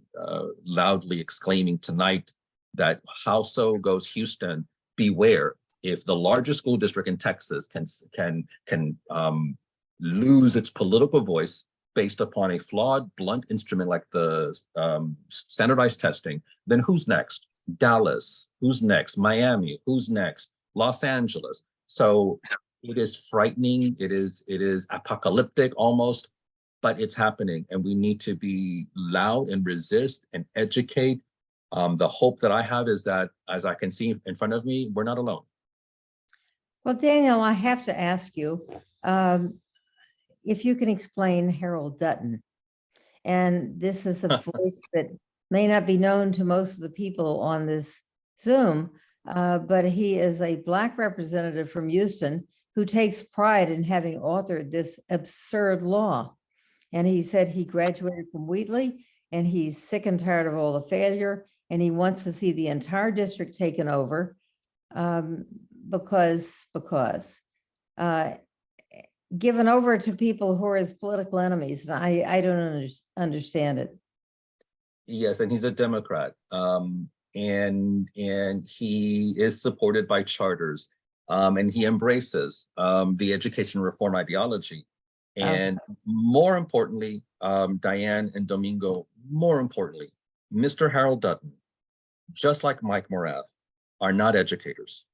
[SPEAKER 3] loudly exclaiming tonight, that how so goes Houston. Beware, if the largest school district in Texas can lose its political voice based upon a flawed, blunt instrument like the standardized testing, then who's next? Dallas, who's next? Miami, who's next? Los Angeles. So it is frightening. It is apocalyptic almost, but it's happening, and we need to be loud and resist and educate. The hope that I have is that, as I can see in front of me, we're not alone.
[SPEAKER 2] Well, Daniel, I have to ask you if you can explain Harold Dutton. And this is a voice that may not be known to most of the people on this Zoom, but he is a Black representative from Houston who takes pride in having authored this absurd law. And he said he graduated from Wheatley and he's sick and tired of all the failure, and he wants to see the entire district taken over because given over to people who are his political enemies. And I don't understand it.
[SPEAKER 3] Yes, and he's a Democrat, and he is supported by charters, and he embraces the education reform ideology. And more importantly, Diane and Domingo, more importantly, Mr. Harold Dutton, just like Mike Morath, are not educators.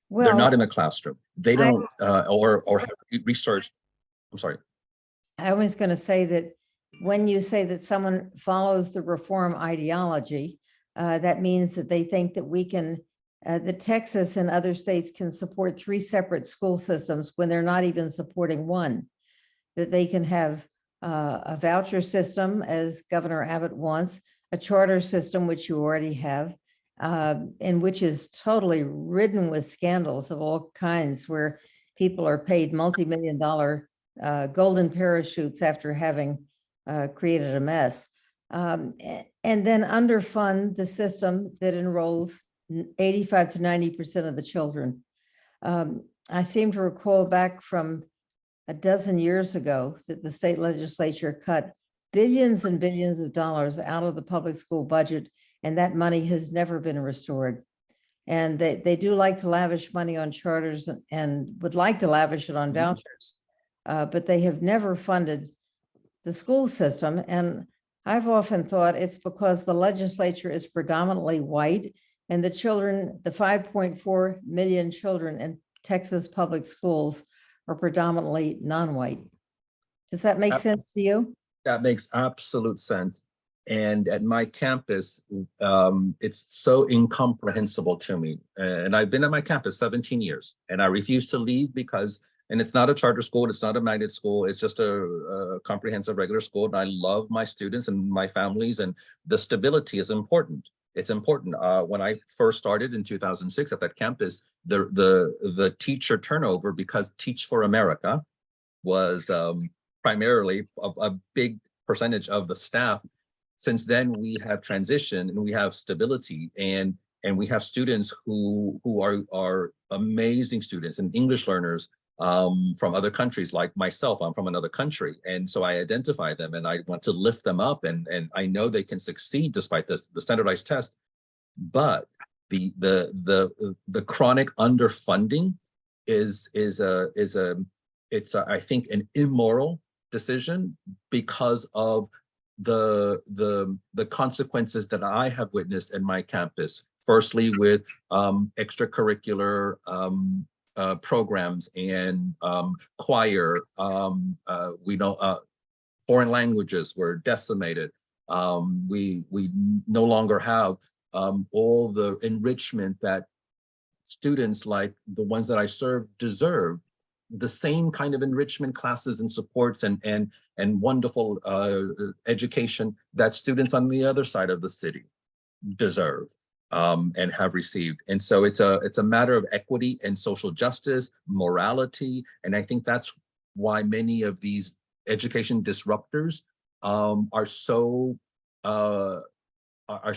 [SPEAKER 2] Well,
[SPEAKER 3] they're not in the classroom. They don't or have research. I'm sorry.
[SPEAKER 2] I was going to say that when you say that someone follows the reform ideology, that means that they think that we can, that Texas and other states can support 3 separate school systems when they're not even supporting one, that they can have a voucher system, as Governor Abbott wants, a charter system, which you already have, and which is totally ridden with scandals of all kinds, where people are paid multi-million-dollar golden parachutes after having created a mess. And then underfund the system that enrolls 85 to 90% of the children. I seem to recall back from a dozen years ago that the state legislature cut billions and billions of dollars out of the public school budget, and that money has never been restored. And they do like to lavish money on charters and would like to lavish it on vouchers, but they have never funded the school system. And I've often thought it's because the legislature is predominantly white, and the children, the 5.4 million children in Texas public schools are predominantly non-white. Does that make sense to you?
[SPEAKER 3] That makes absolute sense. And at my campus, it's so incomprehensible to me. And I've been at my campus 17 years, and I refuse to leave because, and it's not a charter school, it's not a magnet school, it's just a comprehensive regular school. And I love my students and my families, and the stability is important. It's important. When I first started in 2006 at that campus, the teacher turnover, because Teach for America was primarily a big percentage of the staff. Since then, we have transitioned and we have stability, and we have students who are amazing students and English learners from other countries. Like myself, I'm from another country, and so I identify them and I want to lift them up, and I know they can succeed despite the standardized test. But the chronic underfunding is I think an immoral decision because of the consequences that I have witnessed in my campus. Firstly, with extracurricular programs and choir. We know foreign languages were decimated. We no longer have all the enrichment that students like the ones that I serve deserve. The same kind of enrichment classes and supports and wonderful education that students on the other side of the city deserve and have received. And so it's a matter of equity and social justice, morality, and I think that's why many of these education disruptors are so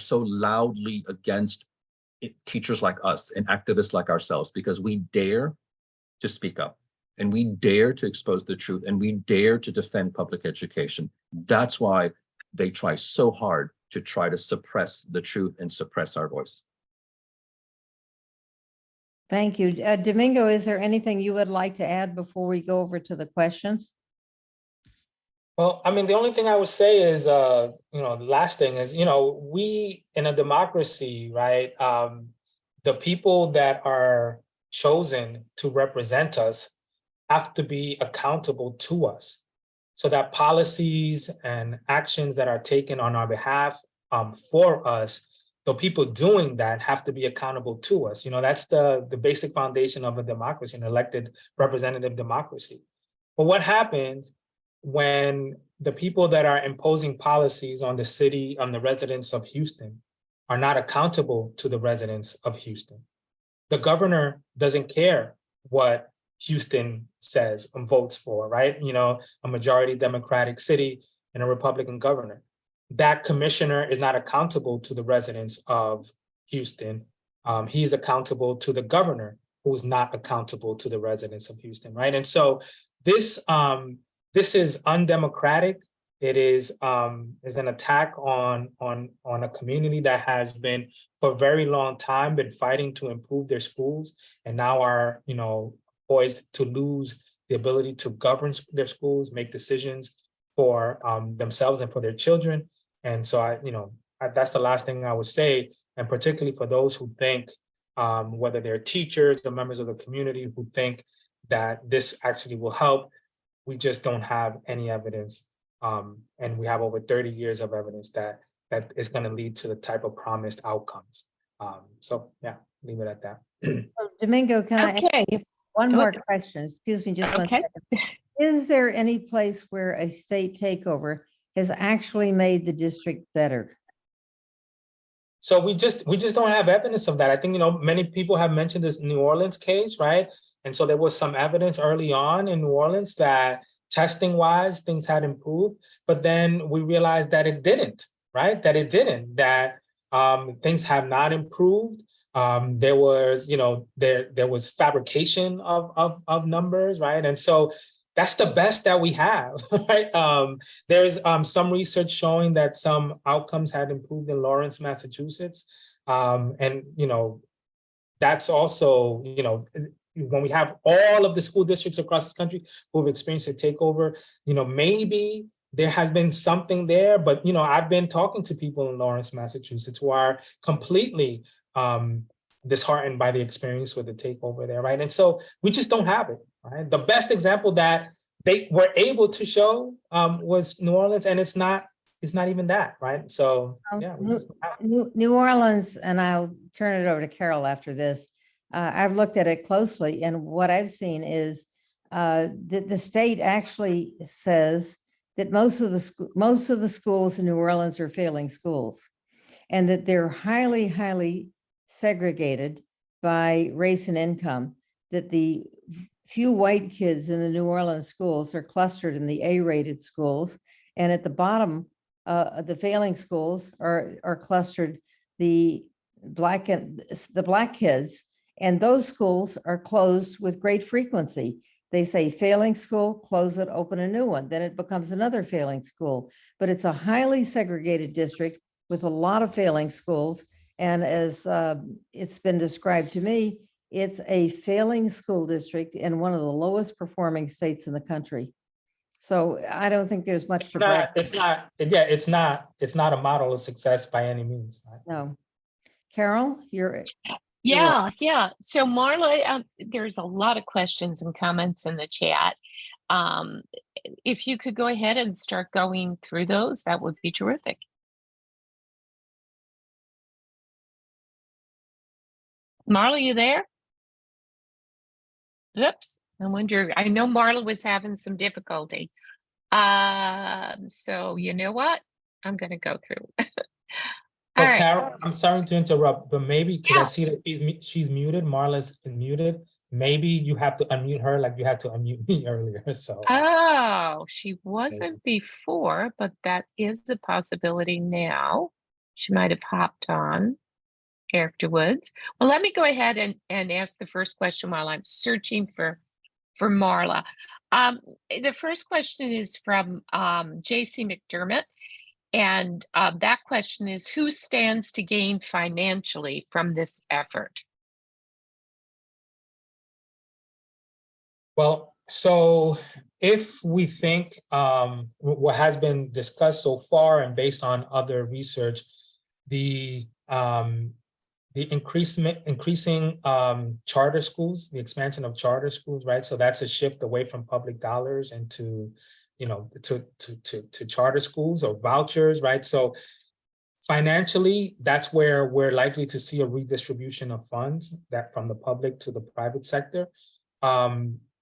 [SPEAKER 3] loudly against teachers like us and activists like ourselves, because we dare to speak up. And we dare to expose the truth, and we dare to defend public education. That's why they try so hard to try to suppress the truth and suppress our voice.
[SPEAKER 2] Thank you. Domingo, is there anything you would like to add before we go over to the questions?
[SPEAKER 4] Well, I mean, the only thing I would say is, the last thing is, we in a democracy, right? The people that are chosen to represent us have to be accountable to us, so that policies and actions that are taken on our behalf, for us, the people doing that have to be accountable to us. That's the basic foundation of a democracy, an elected representative democracy. But what happens when the people that are imposing policies on the city, on the residents of Houston, are not accountable to the residents of Houston? The governor doesn't care what Houston says and votes for, right? A majority Democratic city and a Republican governor. That commissioner is not accountable to the residents of Houston. He is accountable to the governor, who's not accountable to the residents of Houston, right? And so this is undemocratic. It is an attack on a community that has been for a very long time been fighting to improve their schools, and now are poised to lose the ability to govern their schools, make decisions for themselves and for their children. And so that's the last thing I would say, and particularly for those who think, whether they're teachers or members of the community who think that this actually will help, we just don't have any evidence. And we have over 30 years of evidence that is going to lead to the type of promised outcomes. So yeah, leave it at that.
[SPEAKER 2] Domingo, can I ask
[SPEAKER 1] Okay,
[SPEAKER 2] one
[SPEAKER 1] Go
[SPEAKER 2] more
[SPEAKER 1] ahead.
[SPEAKER 2] question? Excuse me, just one
[SPEAKER 1] okay.
[SPEAKER 2] second. Is there any place where a state takeover has actually made the district better?
[SPEAKER 4] So we just don't have evidence of that. I think, many people have mentioned this New Orleans case, right? And so there was some evidence early on in New Orleans that testing wise, things had improved, but then we realized that it didn't, right? That things have not improved. There was, there was fabrication of numbers, right? And so that's the best that we have, right? There's some research showing that some outcomes had improved in Lawrence, Massachusetts. And, that's also, when we have all of the school districts across this country who have experienced a takeover, maybe there has been something there, but, I've been talking to people in Lawrence, Massachusetts who are completely disheartened by the experience with the takeover there, right? And so we just don't have it, right? The best example that they were able to show was New Orleans, and it's not even that, right? So yeah, we just don't have it.
[SPEAKER 2] New Orleans, and I'll turn it over to Carol after this. I've looked at it closely, and what I've seen is that the state actually says that most of the schools in New Orleans are failing schools, and that they're highly, highly segregated by race and income, that the few white kids in the New Orleans schools are clustered in the A-rated schools, and at the bottom, the failing schools are clustered the black kids, and those schools are closed with great frequency. They say failing school, close it, open a new one. Then it becomes another failing school. But it's a highly segregated district with a lot of failing schools. And as it's been described to me, it's a failing school district in one of the lowest performing states in the country. So I don't think there's much to brag.
[SPEAKER 4] It's not a model of success by any means, right?
[SPEAKER 2] No. Carol, you're
[SPEAKER 1] Yeah. So Marla, there's a lot of questions and comments in the chat. If you could go ahead and start going through those, that would be terrific. Marla, you there? Oops, I wonder, I know Marla was having some difficulty. So you know what? I'm gonna go through. All right.
[SPEAKER 4] Carol, I'm sorry to interrupt, but maybe, because I
[SPEAKER 1] Yeah.
[SPEAKER 4] see that she's muted, Marla's muted. Maybe you have to unmute her like you had to unmute me earlier, so.
[SPEAKER 1] Oh, she wasn't before, but that is a possibility now. She might have hopped on afterwards. Well, let me go ahead and ask the first question while I'm searching for Marla. The first question is from JC McDermott. And that question is, who stands to gain financially from this effort?
[SPEAKER 4] Well, so if we think what has been discussed so far and based on other research, the increasing charter schools, the expansion of charter schools, right? So that's a shift away from public dollars and to charter schools or vouchers, right? So financially, that's where we're likely to see a redistribution of funds that from the public to the private sector.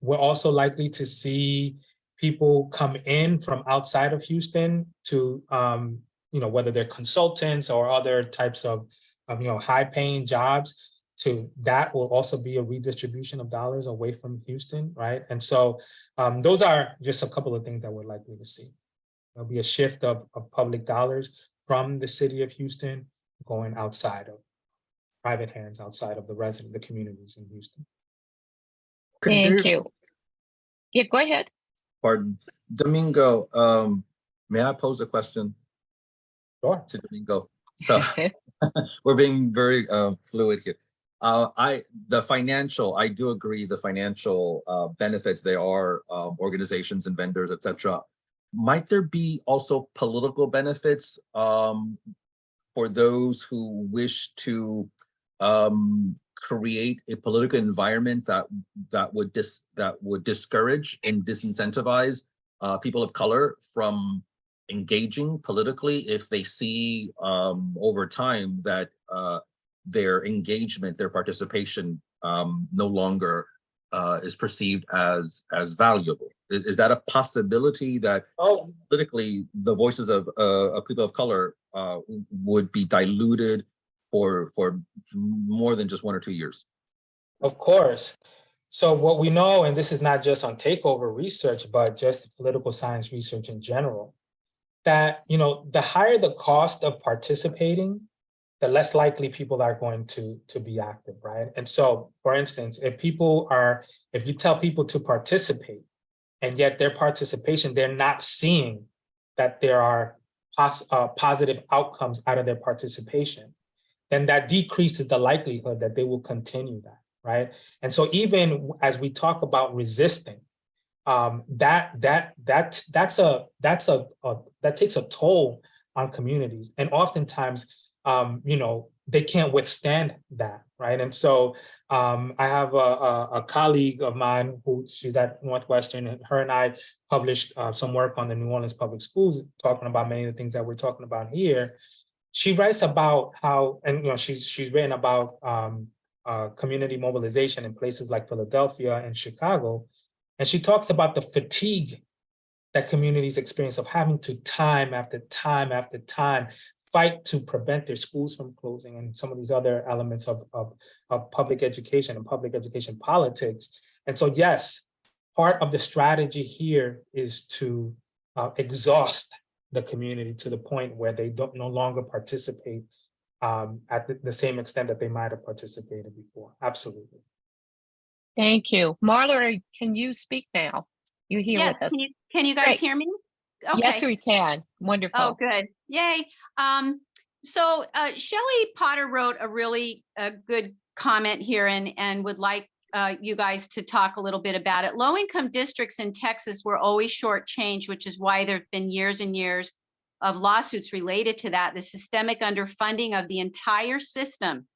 [SPEAKER 4] We're also likely to see people come in from outside of Houston to, whether they're consultants or other types of high-paying jobs. To that will also be a redistribution of dollars away from Houston, right? And so those are just a couple of things that we're likely to see. There'll be a shift of public dollars from the city of Houston going outside of private hands, outside of the communities in Houston.
[SPEAKER 1] Thank you. Yeah, go ahead.
[SPEAKER 3] Pardon, Domingo, may I pose a question
[SPEAKER 4] Sure.
[SPEAKER 3] to Domingo? So we're being very fluid here. I do agree the financial benefits, there are organizations and vendors, etc. Might there be also political benefits for those who wish to create a political environment that would discourage and disincentivize people of color from engaging politically if they see over time that their engagement, their participation no longer is perceived as valuable? Is that a possibility that politically the voices of people of color would be diluted for more than just 1 or 2 years?
[SPEAKER 4] Of course. So what we know, and this is not just on takeover research, but just political science research in general, that the higher the cost of participating, the less likely people are going to be active, right? And so, for instance, if you tell people to participate, and yet their participation, they're not seeing that there are positive outcomes out of their participation, then that decreases the likelihood that they will continue that, right? And so even as we talk about resisting, that takes a toll on communities, and oftentimes, they can't withstand that, right? And so I have a colleague of mine she's at Northwestern, and her and I published some work on the New Orleans public schools, talking about many of the things that we're talking about here. She writes about how, and she's written about community mobilization in places like Philadelphia and Chicago, and she talks about the fatigue that communities experience of having to time after time after time fight to prevent their schools from closing, and some of these other elements of public education and public education politics. And so, yes, part of the strategy here is to exhaust the community to the point where they no longer participate at the same extent that they might have participated before. Absolutely.
[SPEAKER 1] Thank you. Marla, can you speak now? You're here
[SPEAKER 5] Yes,
[SPEAKER 1] with us.
[SPEAKER 5] can you guys
[SPEAKER 1] Great.
[SPEAKER 5] hear me? Okay.
[SPEAKER 1] Yes, we can. Wonderful.
[SPEAKER 5] Oh, good. Yay. So Shelley Potter wrote a really good comment here and would like you guys to talk a little bit about it. Low-income districts in Texas were always shortchanged, which is why there have been years and years of lawsuits related to that. The systemic underfunding of the entire system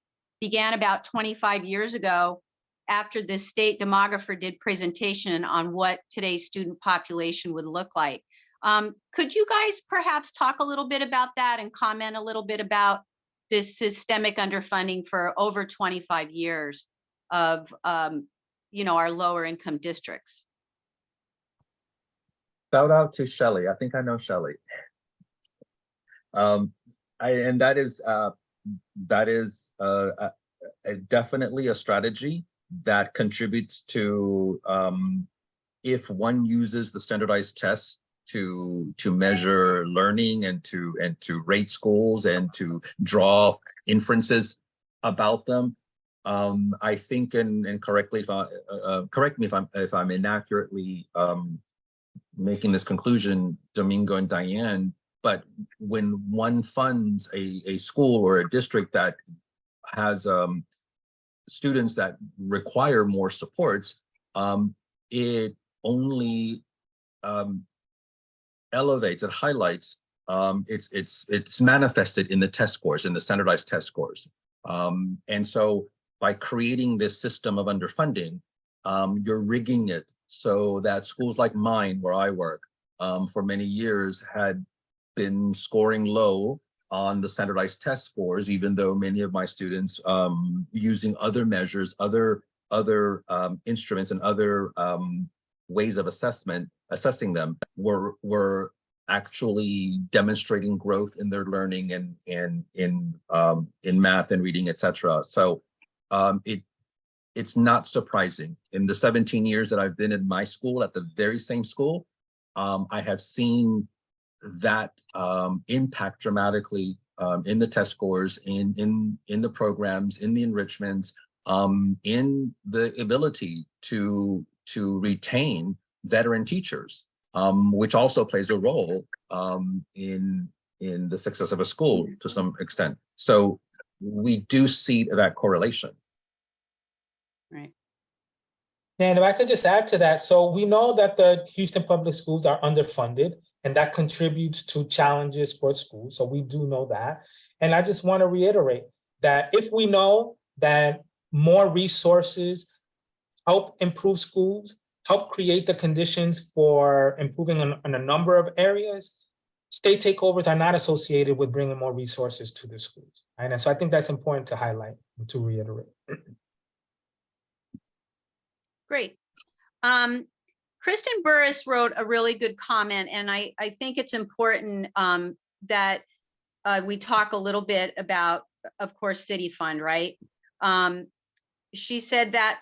[SPEAKER 5] began about 25 years ago after the state demographer did presentation on what today's student population would look like. Could you guys perhaps talk a little bit about that and comment a little bit about this systemic underfunding for over 25 years of, our lower income districts?
[SPEAKER 3] Shout out to Shelley. I think I know Shelley. And that is definitely a strategy that contributes to, if one uses the standardized tests to measure learning and to rate schools and to draw inferences about them. I think, and correct me if I'm inaccurately making this conclusion, Domingo and Diane, but when one funds a school or a district that has students that require more supports, it only elevates, it highlights, it's manifested in the test scores, in the standardized test scores. And so by creating this system of underfunding, you're rigging it so that schools like mine, where I work, for many years had been scoring low on the standardized test scores, even though many of my students, using other measures, other instruments and other ways of assessing them were actually demonstrating growth in their learning and in math and reading, etc. So it's not surprising. In the 17 years that I've been in my school, at the very same school, I have seen that impact dramatically in the test scores, in the programs, in the enrichments, in the ability to retain veteran teachers, which also plays a role in the success of a school to some extent. So we do see that correlation.
[SPEAKER 5] Right.
[SPEAKER 4] And if I could just add to that, so we know that the Houston public schools are underfunded, and that contributes to challenges for schools. So we do know that. And I just want to reiterate that if we know that more resources help improve schools, help create the conditions for improving on a number of areas, state takeovers are not associated with bringing more resources to the schools. Right? And so I think that's important to highlight and to reiterate.
[SPEAKER 5] Great. Kristen Burris wrote a really good comment, and I think it's important that we talk a little bit about, of course, City Fund, right? She said that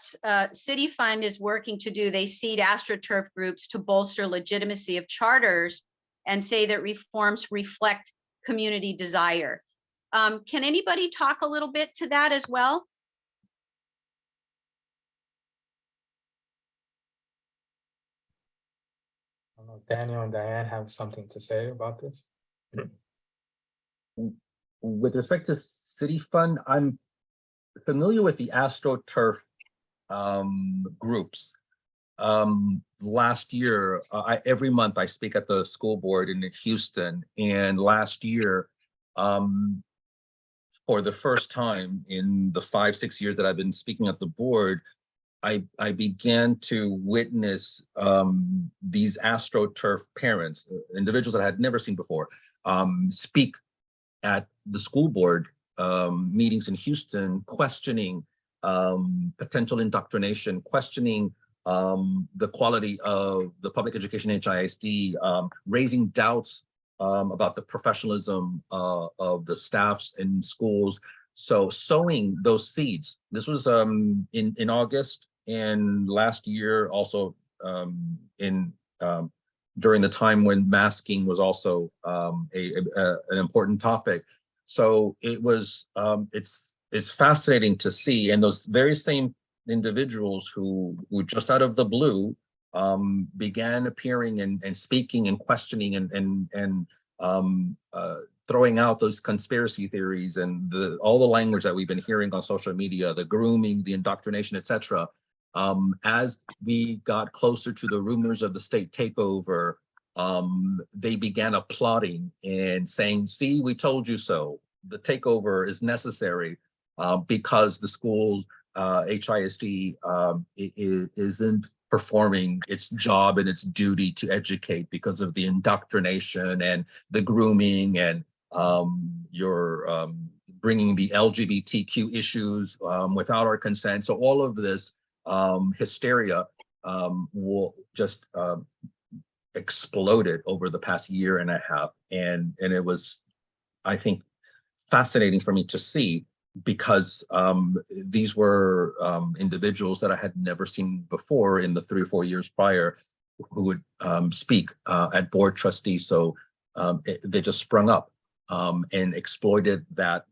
[SPEAKER 5] City Fund is working to do, they seed AstroTurf groups to bolster legitimacy of charters and say that reforms reflect community desire. Can anybody talk a little bit to that as well?
[SPEAKER 4] I don't know if Daniel and Diane have something to say about this.
[SPEAKER 3] With respect to City Fund, I'm familiar with the AstroTurf groups. Last year, every month I speak at the school board in Houston, and last year, for the first time in the 5-6 years that I've been speaking at the board, I began to witness these AstroTurf parents, individuals that I had never seen before, speak at the school board meetings in Houston, questioning potential indoctrination, questioning the quality of the public education HISD, raising doubts about the professionalism of the staffs in schools. So sowing those seeds. This was in August, and last year also during the time when masking was also an important topic. So it was it's fascinating to see, and those very same individuals who just out of the blue began appearing and speaking and questioning and throwing out those conspiracy theories and all the language that we've been hearing on social media, the grooming, the indoctrination, etc. As we got closer to the rumors of the state takeover, they began applauding and saying, see, we told you so. The takeover is necessary because the schools, HISD, isn't performing its job and its duty to educate because of the indoctrination and the grooming, and you're bringing the LGBTQ issues without our consent. So all of this hysteria will just exploded over the past year and a half. And it was, I think, fascinating for me to see, because these were individuals that I had never seen before in the 3 or 4 years prior, who would speak at board trustees. So they just sprung up and exploited that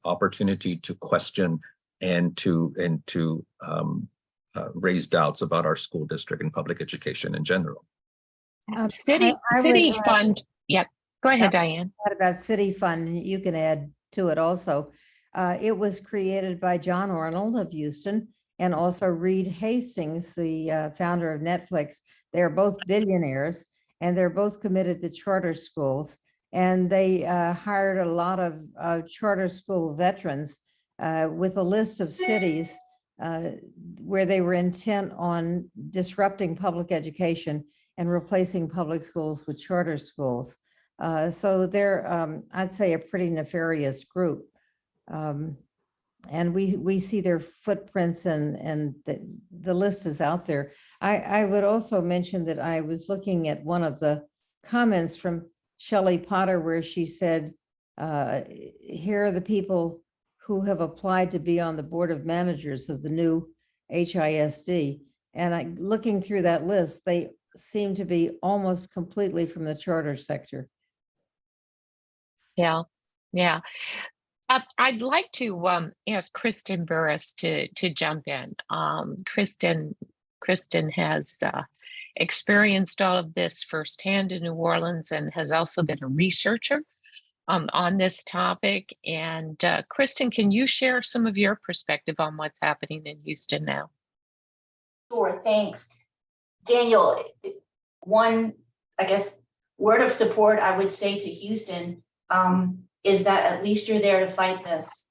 [SPEAKER 3] opportunity to question and to raise doubts about our school district and public education in general.
[SPEAKER 1] City Fund. Yeah, go ahead, Diane.
[SPEAKER 2] About City Fund, and you can add to it also. It was created by John Arnold of Houston, and also Reed Hastings, the founder of Netflix. They're both billionaires, and they're both committed to charter schools. And they hired a lot of charter school veterans with a list of cities where they were intent on disrupting public education and replacing public schools with charter schools. So they're, I'd say, a pretty nefarious group. And we see their footprints, and the list is out there. I would also mention that I was looking at one of the comments from Shelley Potter where she said, here are the people who have applied to be on the board of managers of the new HISD. And looking through that list, they seem to be almost completely from the charter sector.
[SPEAKER 1] Yeah, yeah. I'd like to ask Kristen Burris to jump in. Kristen has experienced all of this firsthand in New Orleans and has also been a researcher on this topic. And Kristen, can you share some of your perspective on what's happening in Houston now?
[SPEAKER 6] Sure, thanks. Daniel, one, I guess, word of support I would say to Houston is that at least you're there to fight this.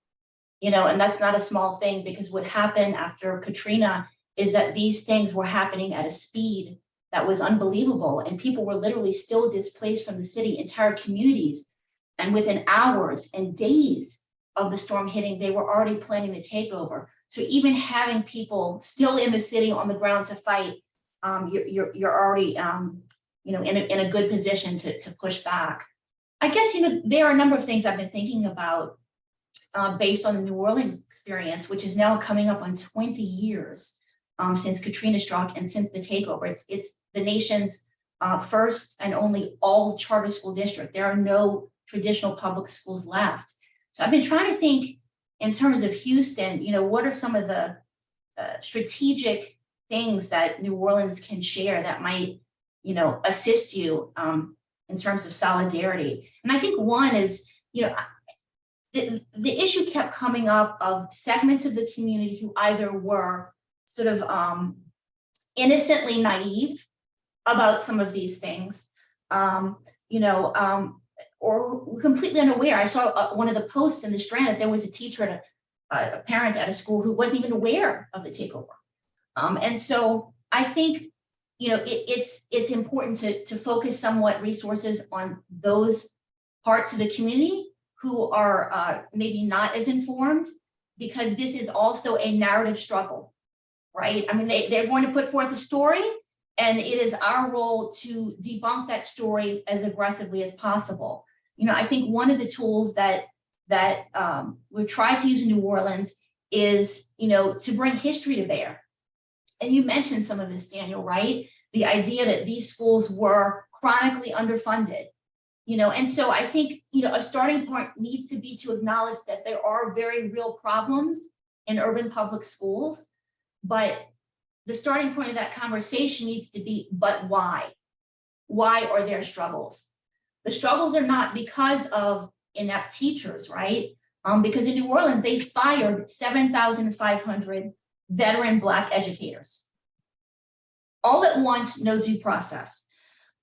[SPEAKER 6] You know, and that's not a small thing, because what happened after Katrina is that these things were happening at a speed that was unbelievable, and people were literally still displaced from the city, entire communities. And within hours and days of the storm hitting, they were already planning the takeover. So even having people still in the city on the ground to fight, you're already you know, in a good position to push back. I guess, you know, there are a number of things I've been thinking about based on the New Orleans experience, which is now coming up on 20 years since Katrina struck and since the takeover. It's the nation's first and only all charter school district. There are no traditional public schools left. So I've been trying to think in terms of Houston, you know, what are some of the strategic things that New Orleans can share that might, you know, assist you in terms of solidarity. And I think one is, you know, the issue kept coming up of segments of the community who either were sort of innocently naive about some of these things, you know, or completely unaware. I saw one of the posts in the Strand that there was a teacher, a parent at a school who wasn't even aware of the takeover. And so I think, you know, it's important to focus somewhat resources on those parts of the community who are maybe not as informed, because this is also a narrative struggle, right? I mean, they're going to put forth a story, and it is our role to debunk that story as aggressively as possible. You know, I think one of the tools that we've tried to use in New Orleans is, you know, to bring history to bear. And you mentioned some of this, Daniel, right? The idea that these schools were chronically underfunded, you know, and so I think, you know, a starting point needs to be to acknowledge that there are very real problems in urban public schools, but the starting point of that conversation needs to be, but why? Why are there struggles? The struggles are not because of inept teachers, right? Because in New Orleans, they fired 7,500 veteran Black educators. All at once, no due process.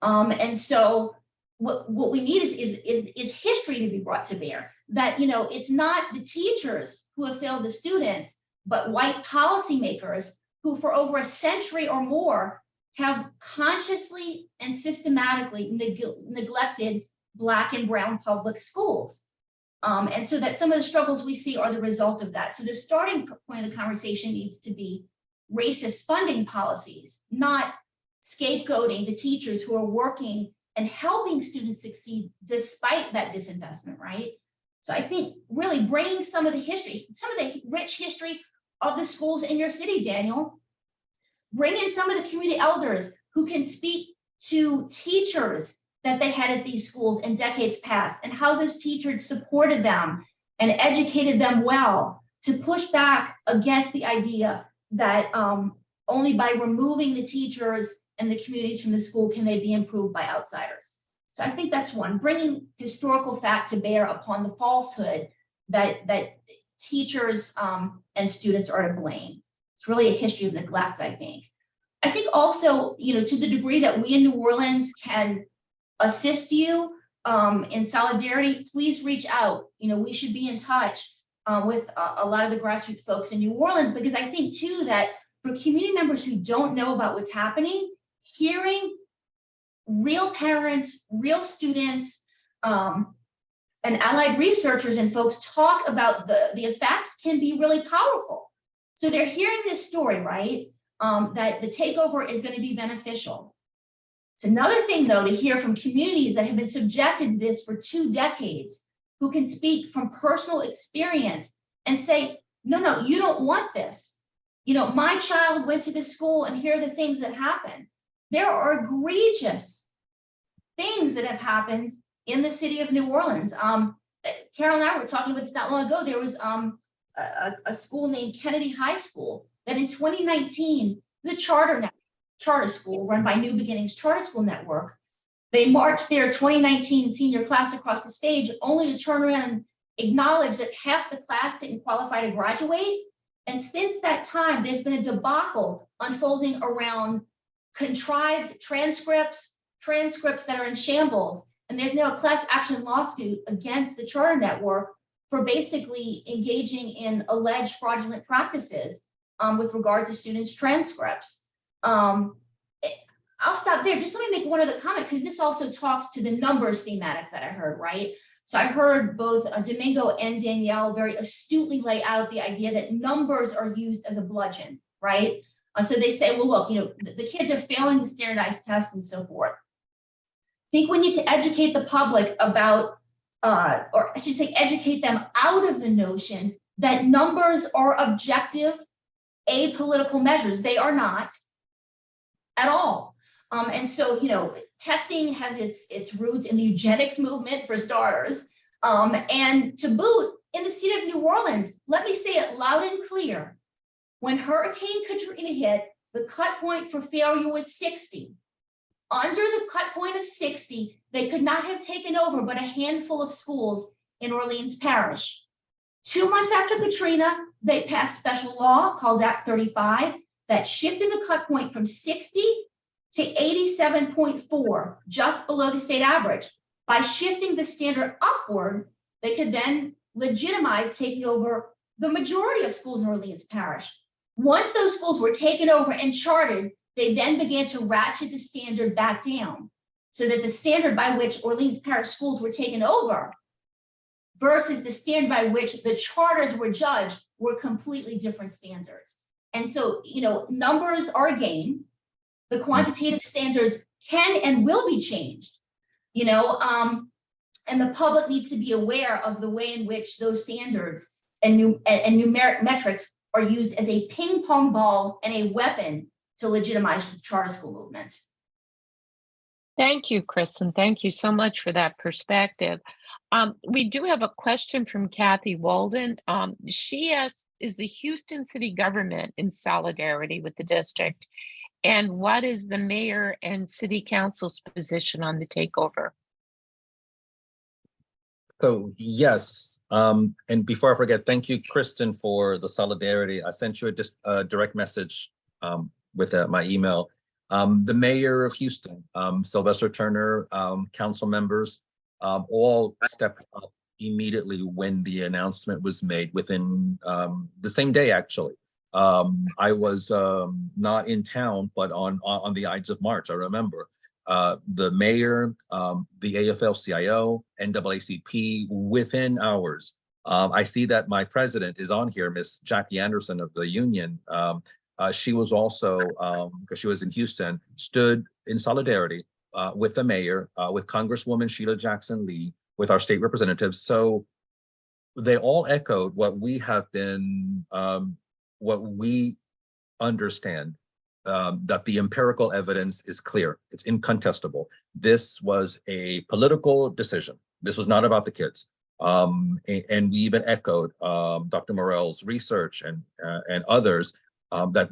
[SPEAKER 6] And so what we need is history to be brought to bear. That, you know, it's not the teachers who have failed the students, but white policymakers who for over a century or more have consciously and systematically neglected Black and brown public schools. And so that some of the struggles we see are the result of that. So the starting point of the conversation needs to be racist funding policies, not scapegoating the teachers who are working and helping students succeed despite that disinvestment, right? So I think really bringing some of the history, some of the rich history of the schools in your city, Daniel. Bring in some of the community elders who can speak to teachers that they had at these schools in decades past, and how those teachers supported them and educated them well to push back against the idea that only by removing the teachers and the communities from the school can they be improved by outsiders. So I think that's one, bringing historical fact to bear upon the falsehood that teachers and students are to blame. It's really a history of neglect, I think. I think also, to the degree that we in New Orleans can assist you in solidarity, please reach out. We should be in touch with a lot of the grassroots folks in New Orleans, because I think too that for community members who don't know about what's happening, hearing real parents, real students, and allied researchers and folks talk about the effects can be really powerful. So they're hearing this story, right? That the takeover is going to be beneficial. It's another thing, though, to hear from communities that have been subjected to this for 2 decades, who can speak from personal experience and say, no, you don't want this. My child went to this school and here are the things that happened. There are egregious things that have happened in the city of New Orleans. Carol and I were talking about this not long ago. There was a school named Kennedy High School that in 2019, the charter school run by New Beginnings Charter School Network, they marched their 2019 senior class across the stage only to turn around and acknowledge that half the class didn't qualify to graduate. And since that time, there's been a debacle unfolding around contrived transcripts that are in shambles. And there's now a class action lawsuit against the charter network for basically engaging in alleged fraudulent practices with regard to students' transcripts. I'll stop there. Just let me make one other comment, because this also talks to the numbers thematic that I heard, right? So I heard both Domingo and Danielle very astutely lay out the idea that numbers are used as a bludgeon, right? So they say, well, look, the kids are failing the standardized tests and so forth. I think we need to educate the public about, or I should say, educate them out of the notion that numbers are objective, apolitical measures. They are not at all. And so, testing has its roots in the eugenics movement, for starters. And to boot, in the city of New Orleans, let me say it loud and clear. When Hurricane Katrina hit, the cut point for failure was 60. Under the cut point of 60, they could not have taken over but a handful of schools in Orleans Parish. 2 months after Katrina, they passed special law called Act 35 that shifted the cut point from 60 to 87.4, just below the state average. By shifting the standard upward, they could then legitimize taking over the majority of schools in Orleans Parish. Once those schools were taken over and charted, they then began to ratchet the standard back down, so that the standard by which Orleans Parish schools were taken over versus the standard by which the charters were judged were completely different standards. And so, numbers are a game. The quantitative standards can and will be changed, and the public needs to be aware of the way in which those standards and numeric metrics are used as a ping pong ball and a weapon to legitimize the charter school movement.
[SPEAKER 1] Thank you, Kristen. Thank you so much for that perspective. We do have a question from Kathy Walden. She asks, is the Houston city government in solidarity with the district? And what is the mayor and city council's position on the takeover?
[SPEAKER 3] So yes, and before I forget, thank you, Kristen, for the solidarity. I sent you a direct message with my email. The mayor of Houston, Sylvester Turner, council members, all stepped up immediately when the announcement was made, within the same day, actually. I was not in town, but on the Ides of March, I remember. The mayor, the AFL-CIO, NAACP, within hours. I see that my president is on here, Miss Jackie Anderson of the union. She was also, because she was in Houston, stood in solidarity with the mayor, with Congresswoman Sheila Jackson Lee, with our state representatives. So they all echoed what we have been, what we understand, that the empirical evidence is clear. It's incontestable. This was a political decision. This was not about the kids. And we even echoed Dr. Morel's research and others, that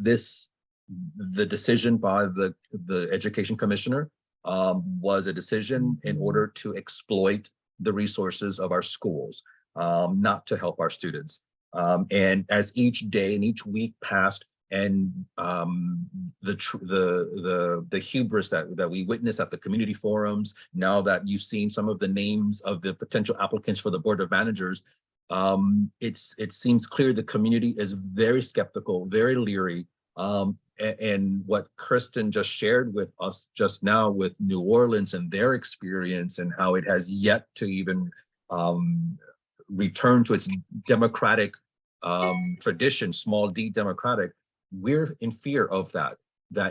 [SPEAKER 3] the decision by the education commissioner was a decision in order to exploit the resources of our schools, not to help our students. And as each day and each week passed, and the hubris that we witness at the community forums, now that you've seen some of the names of the potential applicants for the Board of Managers, it seems clear the community is very skeptical, very leery. And what Kristen just shared with us just now with New Orleans and their experience and how it has yet to even return to its democratic tradition, small d democratic, we're in fear of that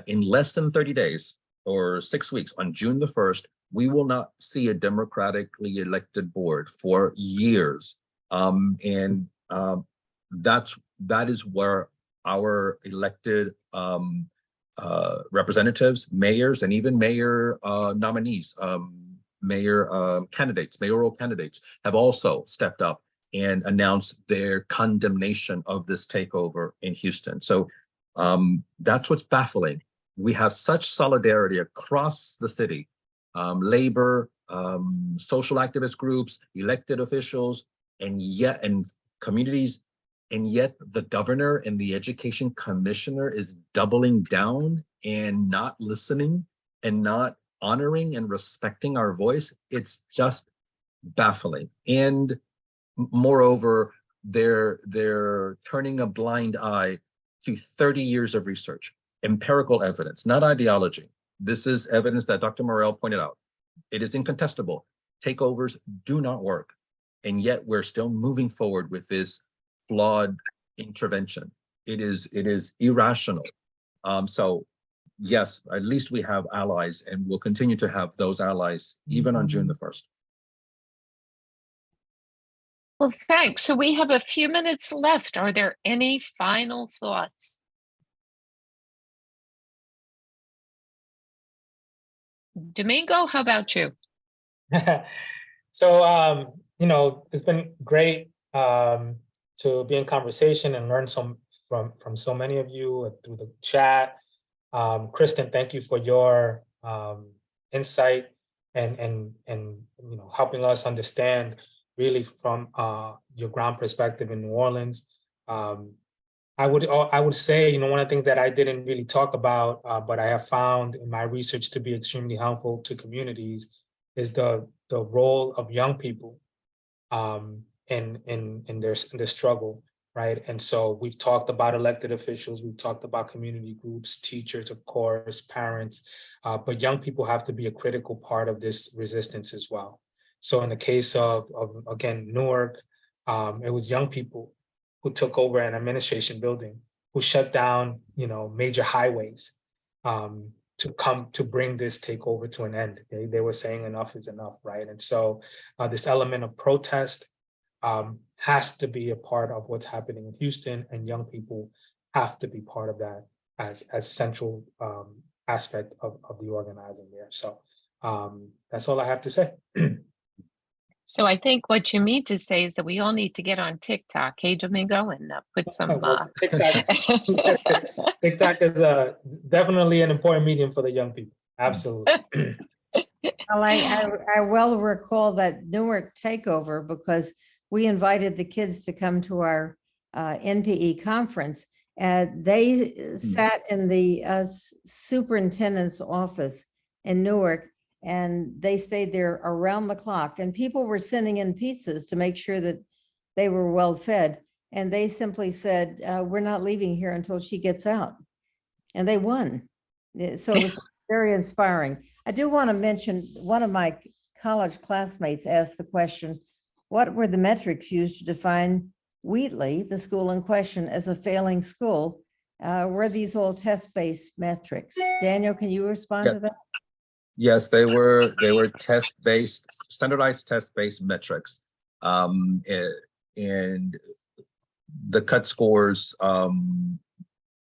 [SPEAKER 3] in less than 30 days or 6 weeks, on June the 1st, we will not see a democratically elected board for years. That is where our elected representatives, mayors, and even mayor nominees, mayoral candidates have also stepped up and announced their condemnation of this takeover in Houston. So that's what's baffling. We have such solidarity across the city, labor, social activist groups, elected officials, and communities, and yet the governor and the education commissioner is doubling down and not listening and not honoring and respecting our voice. It's just baffling. And moreover, they're turning a blind eye to 30 years of research, empirical evidence, not ideology. This is evidence that Dr. Morel pointed out. It is incontestable. Takeovers do not work. And yet we're still moving forward with this flawed intervention. It is irrational. So yes, at least we have allies, and we'll continue to have those allies even on June the 1st.
[SPEAKER 1] Well, thanks. So we have a few minutes left. Are there any final thoughts? Domingo, how about you?
[SPEAKER 4] So, it's been great to be in conversation and learn from so many of you through the chat. Kristen, thank you for your insight and helping us understand really from your ground perspective in New Orleans. I would say, one of the things that I didn't really talk about, but I have found in my research to be extremely helpful to communities, is the role of young people in their struggle, right? And so we've talked about elected officials, we've talked about community groups, teachers, of course, parents, but young people have to be a critical part of this resistance as well. So in the case of again, Newark, it was young people who took over an administration building, who shut down, major highways to bring this takeover to an end. They were saying enough is enough, right? And so this element of protest has to be a part of what's happening in Houston, and young people have to be part of that as a central aspect of the organizing there. So that's all I have to say.
[SPEAKER 1] So I think what you mean to say is that we all need to get on TikTok, hey, Domingo, and put some.
[SPEAKER 4] TikTok is definitely an important medium for the young people. Absolutely.
[SPEAKER 2] Well, I well recall that Newark takeover because we invited the kids to come to our NPE conference, and they sat in the superintendent's office in Newark, and they stayed there around the clock, and people were sending in pizzas to make sure that they were well fed. And they simply said, we're not leaving here until she gets out. And they won. So it was very inspiring. I do want to mention, one of my college classmates asked the question, what were the metrics used to define Wheatley, the school in question, as a failing school? Were these all test-based metrics? Daniel, can you respond to that?
[SPEAKER 3] Yes, they were test-based, standardized test-based metrics. And the cut scores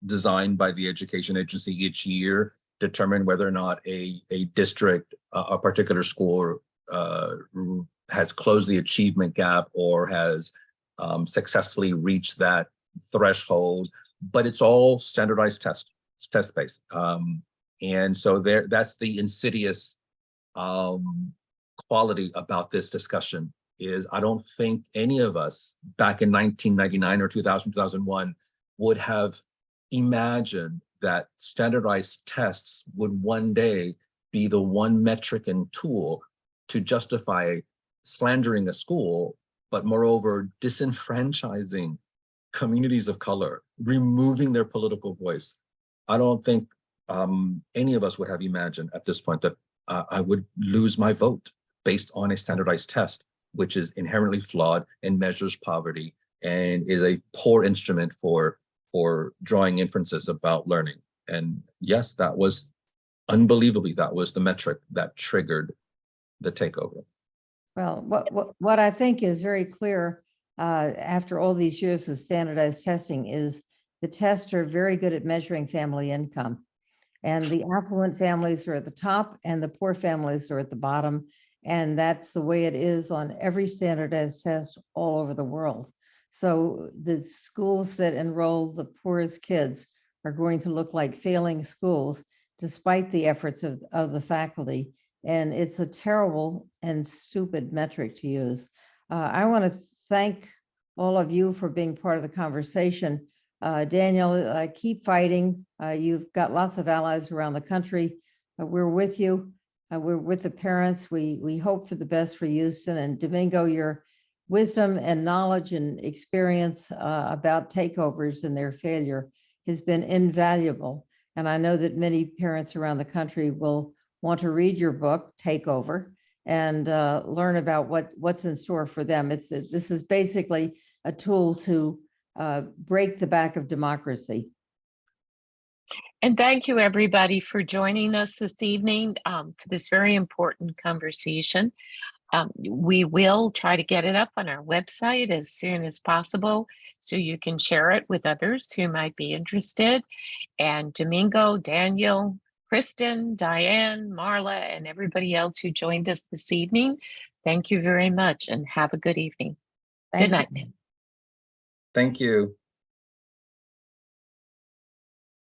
[SPEAKER 3] designed by the education agency each year determine whether or not a district, a particular school has closed the achievement gap or has successfully reached that threshold, but it's all standardized test-based. And so that's the insidious quality about this discussion is I don't think any of us back in 1999 or 2001 would have imagine that standardized tests would one day be the one metric and tool to justify slandering a school, but moreover, disenfranchising communities of color, removing their political voice. I don't think any of us would have imagined at this point that I would lose my vote based on a standardized test, which is inherently flawed and measures poverty and is a poor instrument for drawing inferences about learning. And yes, that was unbelievably, that was the metric that triggered the takeover.
[SPEAKER 2] Well, what I think is very clear after all these years of standardized testing is the tests are very good at measuring family income. And the affluent families are at the top and the poor families are at the bottom. And that's the way it is on every standardized test all over the world. So the schools that enroll the poorest kids are going to look like failing schools despite the efforts of the faculty. And it's a terrible and stupid metric to use. I want to thank all of you for being part of the conversation. Daniel, keep fighting. You've got lots of allies around the country. We're with you. We're with the parents. We hope for the best for Houston. And Domingo, your wisdom and knowledge and experience about takeovers and their failure has been invaluable. And I know that many parents around the country will want to read your book, Takeover, and learn about what's in store for them. This is basically a tool to break the back of democracy.
[SPEAKER 1] And thank you, everybody, for joining us this evening for this very important conversation. We will try to get it up on our website as soon as possible so you can share it with others who might be interested. And Domingo, Daniel, Kristen, Diane, Marla, and everybody else who joined us this evening, thank you very much and have a good evening. Good night, ma'am.
[SPEAKER 3] Thank you.